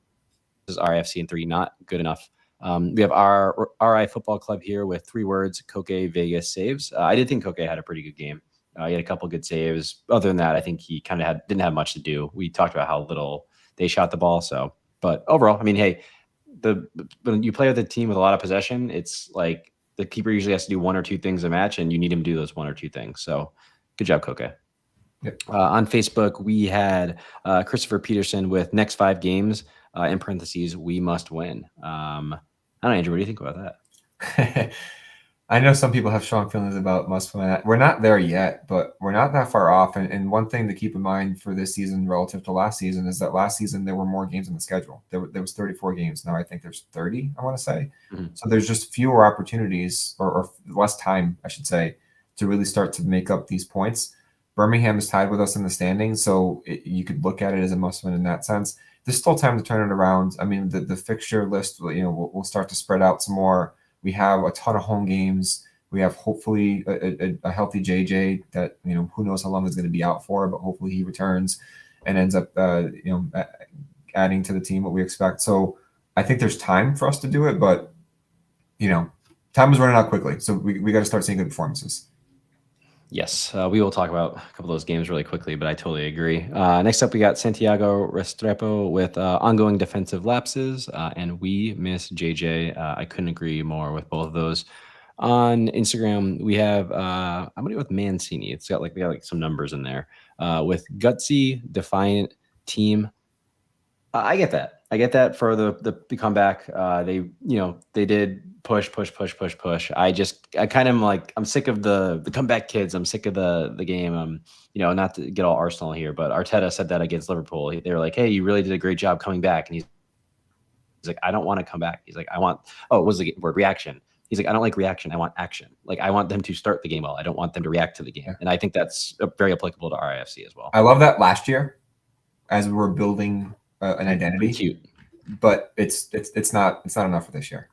RIFC and 3 not good enough. We have our RI Football Club here with 3 words: Koke Vegas saves. I did think Koke had a pretty good game. He had a couple good saves. Other than that, I think he kind of didn't have much to do. We talked about how little they shot the ball. So, but overall, I mean, hey, when you play with a team with a lot of possession, it's like the keeper usually has to do 1 or 2 things a match, and you need him to do those 1 or 2 things. So, good job, Koke. Yep. On Facebook, we had Christopher Peterson with next 5 games, in parentheses, we must win. I don't know, Andrew, what do you think about that? I know some people have strong feelings about must win. We're not there yet, but we're not that far off. And one thing to keep in mind for this season relative to last season is that last season there were more games on the schedule. There was 34 games. Now I think there's 30, I want to say. Mm-hmm. So there's just fewer opportunities or less time, I should say, to really start to make up these points. Birmingham is tied with us in the standings, so you could look at it as a must win in that sense. There's still time to turn it around. I mean, the fixture list, we'll start to spread out some more. We have a ton of home games. We have hopefully a healthy JJ that, who knows how long he's going to be out for, but hopefully he returns and ends up, adding to the team what we expect. So I think there's time for us to do it, but, time is running out quickly. So we got to start seeing good performances. Yes, we will talk about a couple of those games really quickly, but I totally agree. Next up, we got Santiago Restrepo with ongoing defensive lapses, and we miss JJ. I couldn't agree more with both of those. On Instagram, we have I'm gonna go with Mancini. It's got like some numbers in there with gutsy, defiant team. I get that. I get that for the comeback. They did push. I kind of like, I'm sick of the comeback kids. I'm sick of the game. Not to get all Arsenal here, but Arteta said that against Liverpool. They were like, hey, you really did a great job coming back. And he's like, I don't want to come back. He's like, what was the word? Reaction. He's like, I don't like reaction. I want action. Like, I want them to start the game well. I don't want them to react to the game. Yeah. And I think that's very applicable to RIFC as well. I love that last year as we were building an identity. Cute. But it's not enough for this year.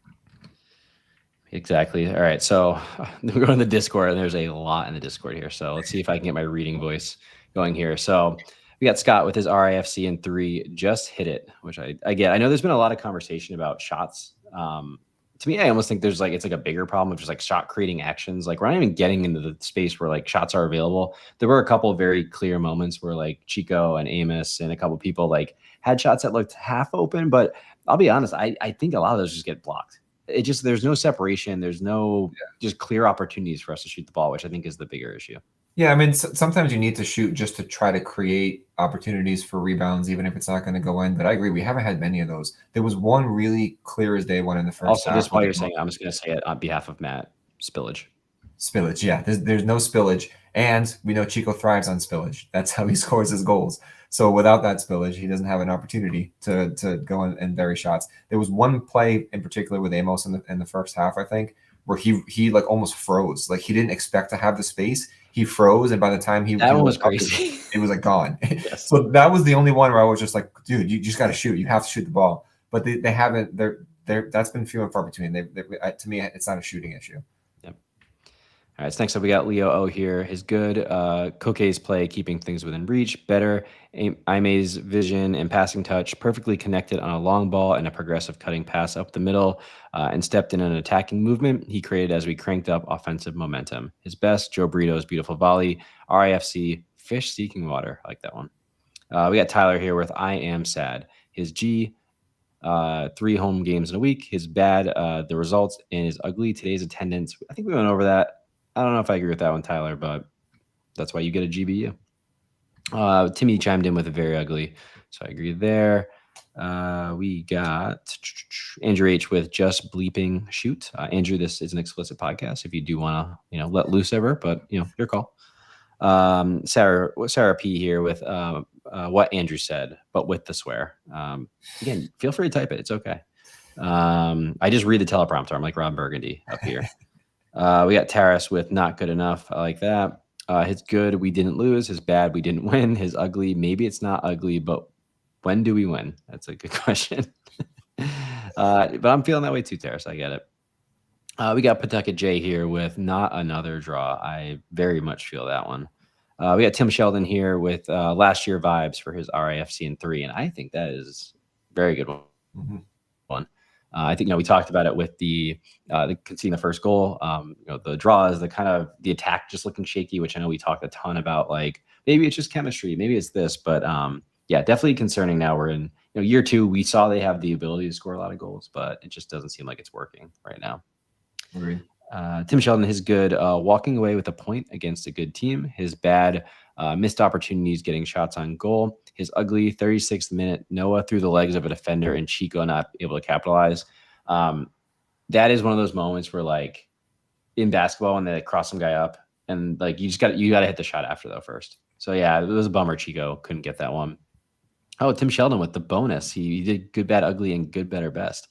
Exactly. All right. So we're going to the Discord, and there's a lot in the Discord here. So let's see if I can get my reading voice going here. So we got Scott with his RIFC in 3, just hit it, which I get. I know there's been a lot of conversation about shots. To me, I almost think there's it's like a bigger problem of just like shot creating actions. Like we're not even getting into the space where like shots are available. There were a couple of very clear moments where like Chico and Amos and a couple of people like had shots that looked half open, but I'll be honest, I think a lot of those just get blocked. There's no separation. There's no just clear opportunities for us to shoot the ball, which I think is the bigger issue. Yeah, I mean, sometimes you need to shoot just to try to create opportunities for rebounds, even if it's not going to go in. But I agree, we haven't had many of those. There was one really clear as day one in the first Also, half. just while you're saying, I'm just going to say it on behalf of Matt, spillage. Spillage, yeah. There's no spillage. And we know Chico thrives on spillage. That's how he scores his goals. So without that spillage, he doesn't have an opportunity to go and bury shots. There was one play in particular with Amos in the first half, I think, where he like almost froze. Like he didn't expect to have the space. He froze, and by the time that one was crazy. It was like gone. Yes. So that was the only one where I was just like, dude, you just got to shoot. You have to shoot the ball. But they haven't. That's been few and far between. To me, it's not a shooting issue. Yep. All right. So next up, we got Leo O here. His good Koke's play, keeping things within reach, better. Aime's vision and passing touch, perfectly connected on a long ball and a progressive cutting pass up the middle, and stepped in an attacking movement he created as we cranked up offensive momentum. His best, Joe Brito's beautiful volley, RIFC, fish seeking water. I like that one. We got Tyler here with I am sad. His G, 3 home games in a week. His bad, the results, and his ugly, today's attendance. I think we went over that. I don't know if I agree with that one, Tyler, but that's why you get a GBU. Timmy chimed in with a very ugly, so I agree there. We got Andrew H with just bleeping shoot. Andrew, this is an explicit podcast if you do want to, let loose ever, but your call. Sarah P here with what Andrew said, but with the swear. Again, feel free to type it. It's okay. I just read the teleprompter. I'm like Rob Burgundy up here. We got Taras with not good enough. I like that. His good, we didn't lose. His bad, we didn't win. His ugly, maybe it's not ugly, but when do we win? That's a good question. But I'm feeling that way too, Taras. I get it. We got Pawtucket J here with not another draw. I very much feel that one. We got Tim Sheldon here with last year vibes for his RIFC in 3, and I think that is a very good one. Mm-hmm. I think we talked about it with the conceding the first goal. The draws, the kind of the attack just looking shaky, which I know we talked a ton about. Like maybe it's just chemistry, maybe it's this, but yeah, definitely concerning. Now we're in year 2. We saw they have the ability to score a lot of goals, but it just doesn't seem like it's working right now. Agreed. Tim Sheldon, his good, walking away with a point against a good team. His bad, missed opportunities getting shots on goal. His ugly, 36th minute, Noah through the legs of a defender and Chico not able to capitalize. That is one of those moments where, like, in basketball, when they cross some guy up, and like you got to hit the shot after though first. So yeah, it was a bummer. Chico couldn't get that one. Oh, Tim Sheldon with the bonus. He did good, bad, ugly, and good, better, best.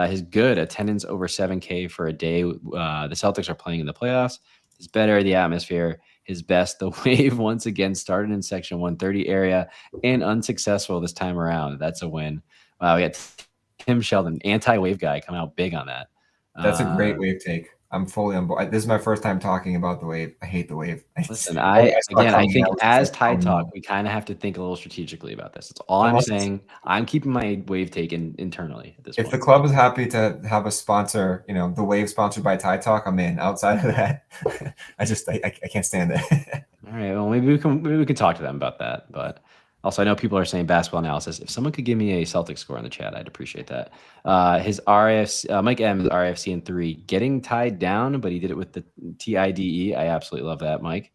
His good, attendance over 7K for a day. The Celtics are playing in the playoffs. His better, the atmosphere. His best, the wave once again started in section 130 area and unsuccessful this time around. That's a win. Wow, we got Tim Sheldon, anti-wave guy, coming out big on that. That's a great wave take. I'm fully on board. This is my first time talking about the wave. I hate the wave. Listen, I think as Tide Talk, we kind of have to think a little strategically about this. That's all I'm saying. I'm keeping my wave take internally at this point. If the club is happy to have a sponsor, the wave sponsored by Tide Talk, I'm in. Outside of that, I can't stand it. All right. Well, maybe we can talk to them about that. But also, I know people are saying basketball analysis. If someone could give me a Celtics score in the chat, I'd appreciate that. His RIFC, Mike M, is RIFC in 3, getting tied down, but he did it with the TIDE. I absolutely love that, Mike.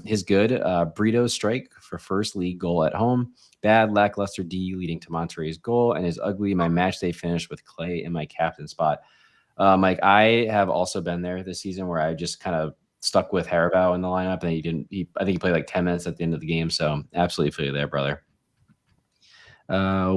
His good, Brito's strike for first league goal at home. Bad, lackluster D leading to Monterey's goal. And his ugly, my match day finish with Clay in my captain spot. Mike, I have also been there this season where I just kind of stuck with Haribo in the lineup, and I think he played like 10 minutes at the end of the game. So absolutely feel you there, brother.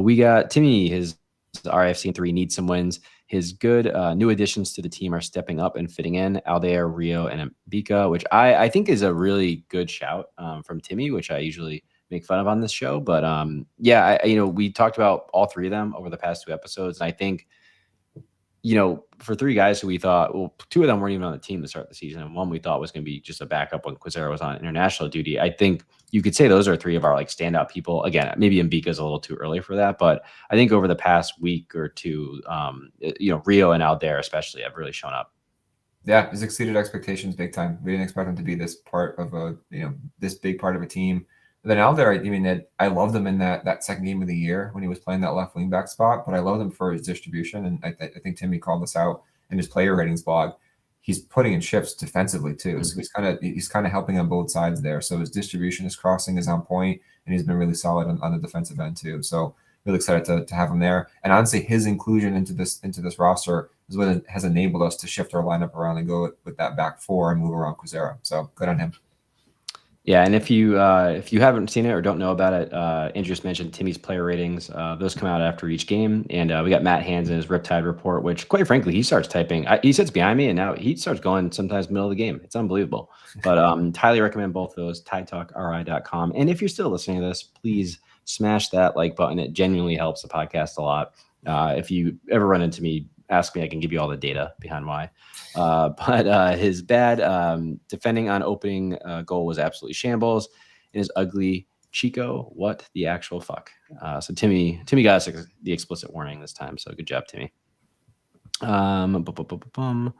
We got Timmy, his RIFC in 3 needs some wins. His good, new additions to the team are stepping up and fitting in. Aldair, Rio, and Mbika, which I think is a really good shout from Timmy, which I usually make fun of on this show. But yeah, we talked about all 3 of them over the past 2 episodes, and I think for three guys who we thought, well, two of them weren't even on the team to start the season, and one we thought was going to be just a backup when Quizera was on international duty. I think you could say those are three of our like standout people. Again, maybe Mbika's a little too early for that, but I think over the past week or two, Rio and Aldair especially have really shown up. Yeah, he's exceeded expectations big time. We didn't expect him to be this part of this big part of a team. And then Aldair, I loved him in that second game of the year when he was playing that left wing back spot, but I loved him for his distribution. And I think Timmy called this out in his player ratings blog. He's putting in shifts defensively too. So he's kind of helping on both sides there. So his distribution, his crossing is on point, and he's been really solid on the defensive end too. So really excited to have him there. And honestly, his inclusion into this roster is what has enabled us to shift our lineup around and go with that back four and move around Quizera. So good on him. Yeah, and if you haven't seen it or don't know about it, Andrew just mentioned Timmy's player ratings. Those come out after each game, and we got Matt Hands in his Riptide report, which quite frankly he starts typing. He sits behind me, and now he starts going sometimes middle of the game. It's unbelievable. But highly recommend both of those, TideTalkRI.com. And if you're still listening to this, please smash that like button. It genuinely helps the podcast a lot. If you ever run into me, ask me. I can give you all the data behind why. But his bad defending on opening goal was absolutely shambles. And his ugly Chico, what the actual fuck? So Timmy got us the explicit warning this time. So good job, Timmy. Also,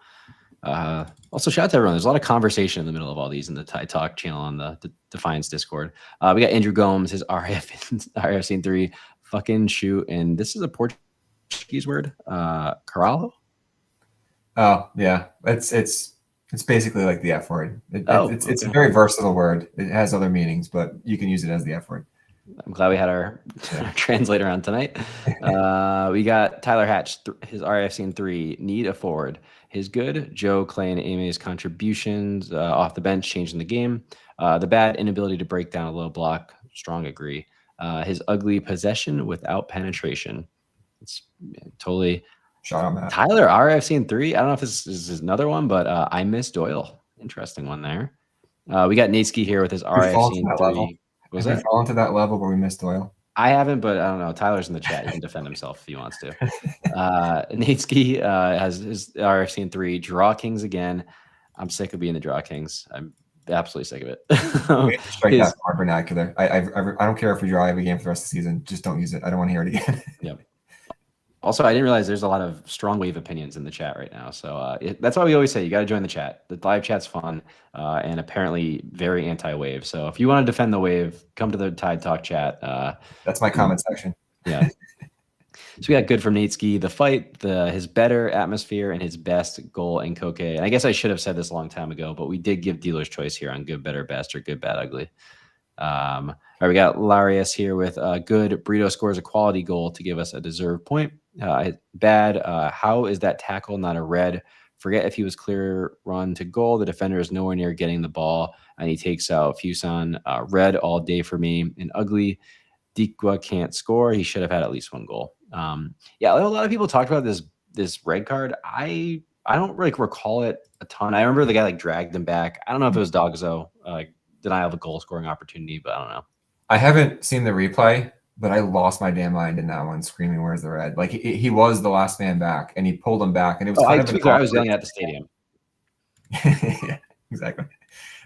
shout out to everyone. There's a lot of conversation in the middle of all these in the Tide Talk channel on the Defiance Discord. We got Andrew Gomes, his RIFC 3 fucking shoot. And this is a Portuguese word, Caralho. Oh yeah, it's basically like the F word. It's a very versatile word. It has other meanings, but you can use it as the F word. I'm glad we had our translator on tonight. We got Tyler Hatch, his RIFC 3, need a forward. His good, Joe, Clay, and Amy's contributions off the bench, changing the game. The bad, inability to break down a low block, strong agree. His ugly, possession without penetration. It's totally... Shout out, Matt. Tyler, RIFC 3. I don't know if this is another one, but I miss Doyle. Interesting one there. We got Natsuki here with his RIFC 3. Was that fall into that level where we missed Doyle? I haven't, but I don't know. Tyler's in the chat. He can defend himself if he wants to. Natsuki has his RIFC 3. Draw Kings again. I'm sick of being the Draw Kings. I'm absolutely sick of it. We have to strike that from our vernacular. I don't care if we draw every game for the rest of the season. Just don't use it. I don't want to hear it again. Yep. Also, I didn't realize there's a lot of strong wave opinions in the chat right now. So that's why we always say you got to join the chat. The live chat's fun and apparently very anti-wave. So if you want to defend the wave, come to the Tide Talk chat. That's my comment section. Yeah. So we got good from Natsuki, the fight, his better atmosphere, and his best goal in Koke. And I guess I should have said this a long time ago, but we did give dealer's choice here on good, better, best, or good, bad, ugly. All right, we got Larius here with good. Brito scores a quality goal to give us a deserved point. Bad. How is that tackle not a red? Forget if he was clear run to goal. The defender is nowhere near getting the ball, and he takes out Fuson. Red all day for me. And ugly. Dikwa can't score. He should have had at least one goal. Yeah, a lot of people talked about this red card. I don't really recall it a ton. I remember the guy dragged him back. I don't know if it was Dogzo denial of a goal scoring opportunity, but I don't know. I haven't seen the replay, but I lost my damn mind in that one, screaming, "Where's the red?" Like he was the last man back, and he pulled him back, and it was. I was yelling at the stadium. Yeah, exactly.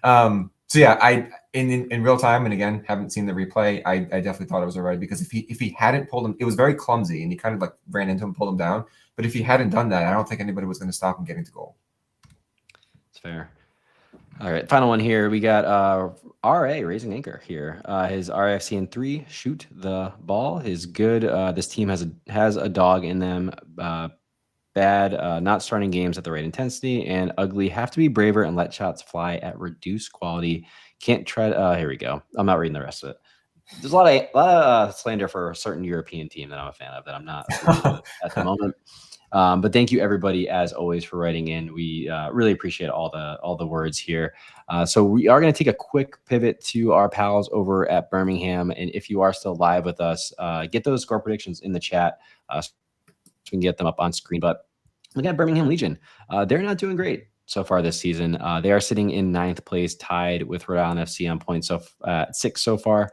So yeah, in real time, and again, haven't seen the replay. I definitely thought it was a red because if he hadn't pulled him, it was very clumsy, and he kind of ran into him, pulled him down. But if he hadn't done that, I don't think anybody was going to stop him getting to goal. It's fair. All right, final one here. We got RA Raising Anchor here. His RIFC 3, shoot the ball. His good. This team has a dog in them. Bad, not starting games at the right intensity, and ugly. Have to be braver and let shots fly at reduced quality. Can't try. Here we go. I'm not reading the rest of it. There's a lot of slander for a certain European team that I'm a fan of that I'm not at the moment. But thank you everybody as always for writing in. We really appreciate all the words here. So we are going to take a quick pivot to our pals over at Birmingham. And if you are still live with us, get those score predictions in the chat so we can get them up on screen. But look at Birmingham Legion. They're not doing great so far this season. They are sitting in 9th place, tied with Rhode Island FC on points of 6 so far.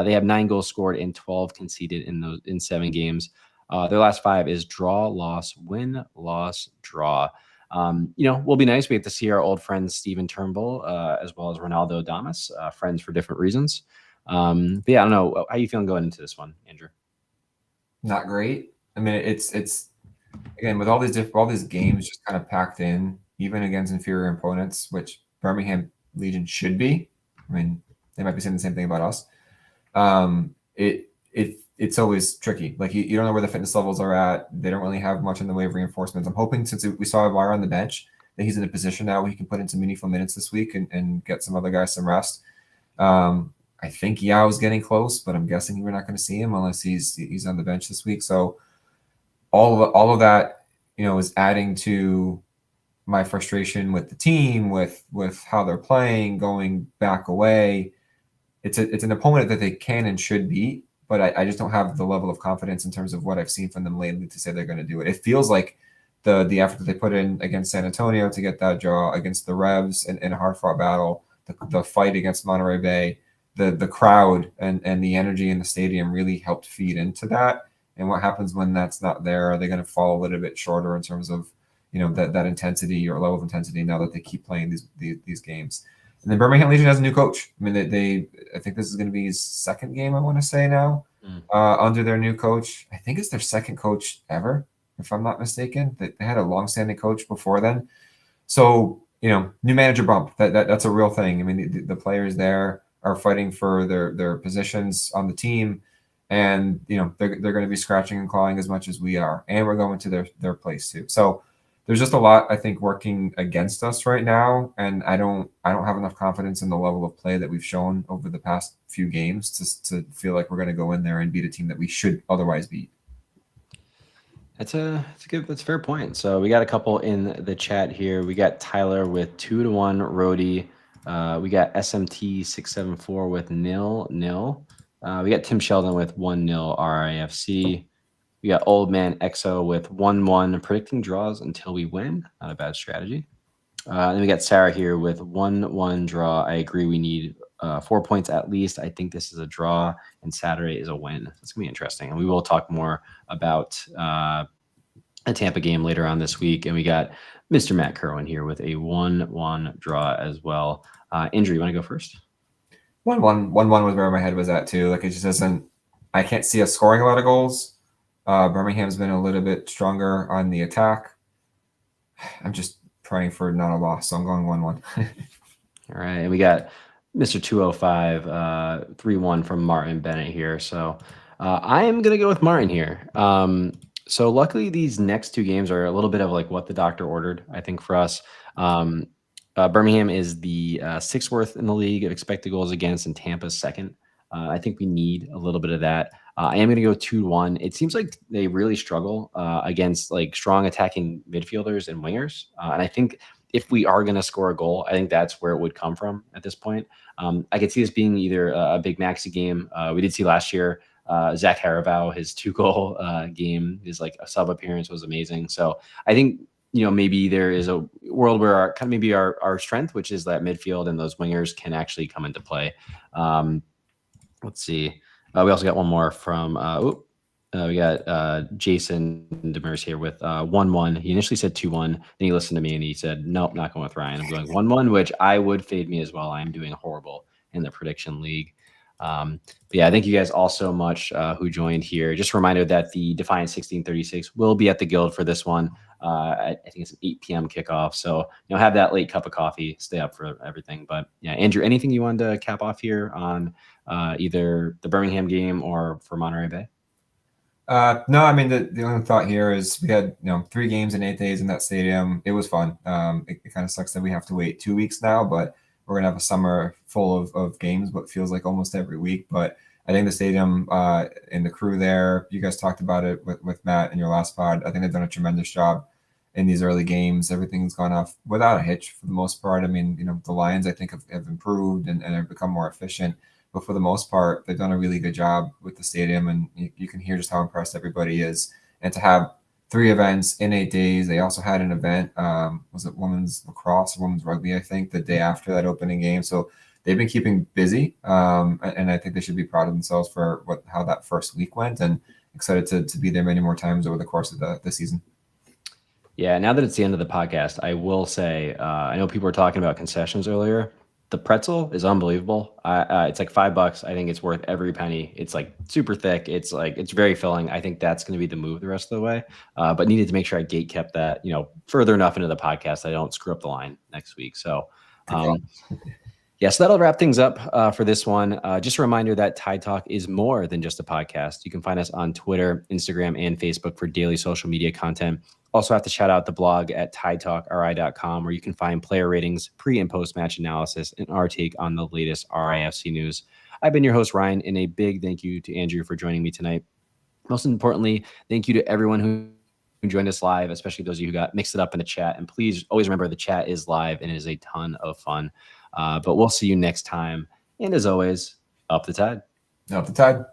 They have 9 goals scored and 12 conceded in 7 games. Their last 5 is draw, loss, win, loss, draw. Will be nice. We get to see our old friend Steven Turnbull, as well as Ronaldo Adames, friends for different reasons. But yeah, I don't know. How are you feeling going into this one, Andrew? Not great. I mean, it's again with all these games just kind of packed in, even against inferior opponents, which Birmingham Legion should be. I mean, they might be saying the same thing about us. It's always tricky. Like you don't know where the fitness levels are at. They don't really have much in the way of reinforcements. I'm hoping since we saw Ibarra on the bench that he's in a position now where he can put in some meaningful minutes this week and get some other guys some rest. I think Yao's getting close, but I'm guessing we're not going to see him unless he's on the bench this week. So all of that, is adding to my frustration with the team, with how they're playing, going back away. It's an opponent that they can and should beat, but I just don't have the level of confidence in terms of what I've seen from them lately to say they're going to do it. It feels like the effort that they put in against San Antonio to get that draw, against the Revs in a hard-fought battle, the fight against Monterey Bay, the crowd and the energy in the stadium really helped feed into that. And what happens when that's not there? Are they going to fall a little bit shorter in terms of that intensity or level of intensity now that they keep playing these games? And then Birmingham Legion has a new coach. I mean, I think this is going to be his second game, I want to say now, under their new coach. I think it's their second coach ever, if I'm not mistaken. They had a long-standing coach before then. So, new manager bump. That's a real thing. I mean, the players there are fighting for their positions on the team. And, they're going to be scratching and clawing as much as we are. And we're going to their place too. So there's just a lot, I think, working against us right now. And I don't have enough confidence in the level of play that we've shown over the past few games to feel like we're going to go in there and beat a team that we should otherwise beat. That's a fair point. So we got a couple in the chat here. We got Tyler with 2-1 Rhodey. We got SMT 674 with 0-0. We got Tim Sheldon with 1-0 RIFC. We got Old Man EXO with 1-1, predicting draws until we win. Not a bad strategy. Then we got Sarah here with 1-1 draw. I agree. We need 4 points at least. I think this is a draw, and Saturday is a win. That's going to be interesting. And we will talk more about a Tampa game later on this week. And we got Mr. Matt Kerwin here with a 1-1 draw as well. Andrew, you want to go first? 1-1 was where my head was at too. Like it just doesn't. I can't see us scoring a lot of goals. Birmingham's been a little bit stronger on the attack. I'm just praying for not a loss, so I'm going 1-1. All right, and we got Mr. 205 3-1 from Martin Bennett here. So I am gonna go with Martin here. So luckily these next 2 games are a little bit of like what the doctor ordered, I think, for us. Birmingham is the 6th worst in the league of expected goals against, and Tampa's 2nd. I think we need a little bit of that. I am going to go 2-1. It seems like they really struggle against like strong attacking midfielders and wingers. And I think if we are going to score a goal, I think that's where it would come from at this point. I could see this being either a big Maxi game. We did see last year, Zach Harabow, his 2-goal game, his like a sub appearance was amazing. So I think, maybe there is a world where our strength, which is that midfield and those wingers, can actually come into play. Let's see. We also got one more from we got Jason Demers here with 1-1. He initially said 2-1. Then he listened to me and he said, nope, not going with Ryan. I'm going 1-1, which I would fade me as well. I'm doing horrible in the prediction league. But yeah, thank you guys all so much who joined here. Just a reminder that the Defiant 1636 will be at the Guild for this one. I think it's an 8 p.m. kickoff. So, have that late cup of coffee, stay up for everything. But yeah, Andrew, anything you wanted to cap off here on either the Birmingham game or for Monterey Bay? No, I mean, the only thought here is we had, 3 games in 8 days in that stadium. It was fun. It kind of sucks that we have to wait 2 weeks now, but we're going to have a summer full of games, what feels like almost every week. But I think the stadium and the crew there, you guys talked about it with Matt in your last pod. I think they've done a tremendous job in these early games. Everything's gone off without a hitch for the most part. I mean, the Lions, I think, have improved and have become more efficient. But for the most part, they've done a really good job with the stadium. And you can hear just how impressed everybody is. And to have 3 events in 8 days. They also had an event, was it women's lacrosse, women's rugby, I think, the day after that opening game. So they've been keeping busy. And I think they should be proud of themselves for how that first week went. And excited to be there many more times over the course of the season. Yeah, now that it's the end of the podcast, I will say, I know people were talking about concessions earlier. The pretzel is unbelievable. It's like $5. I think it's worth every penny. It's like super thick. It's very filling. I think that's going to be the move the rest of the way. But needed to make sure I gate kept that, further enough into the podcast I don't screw up the line next week. So, yeah, so that'll wrap things up for this one. Just a reminder that Tide Talk is more than just a podcast. You can find us on Twitter, Instagram, and Facebook for daily social media content. Also have to shout out the blog at tidetalkri.com, where you can find player ratings, pre- and post-match analysis, and our take on the latest RIFC news. I've been your host, Ryan, and a big thank you to Andrew for joining me tonight. Most importantly, thank you to everyone who joined us live, especially those of you who got mixed it up in the chat. And please always remember the chat is live and it is a ton of fun. But we'll see you next time. And as always, up the tide. Up the tide.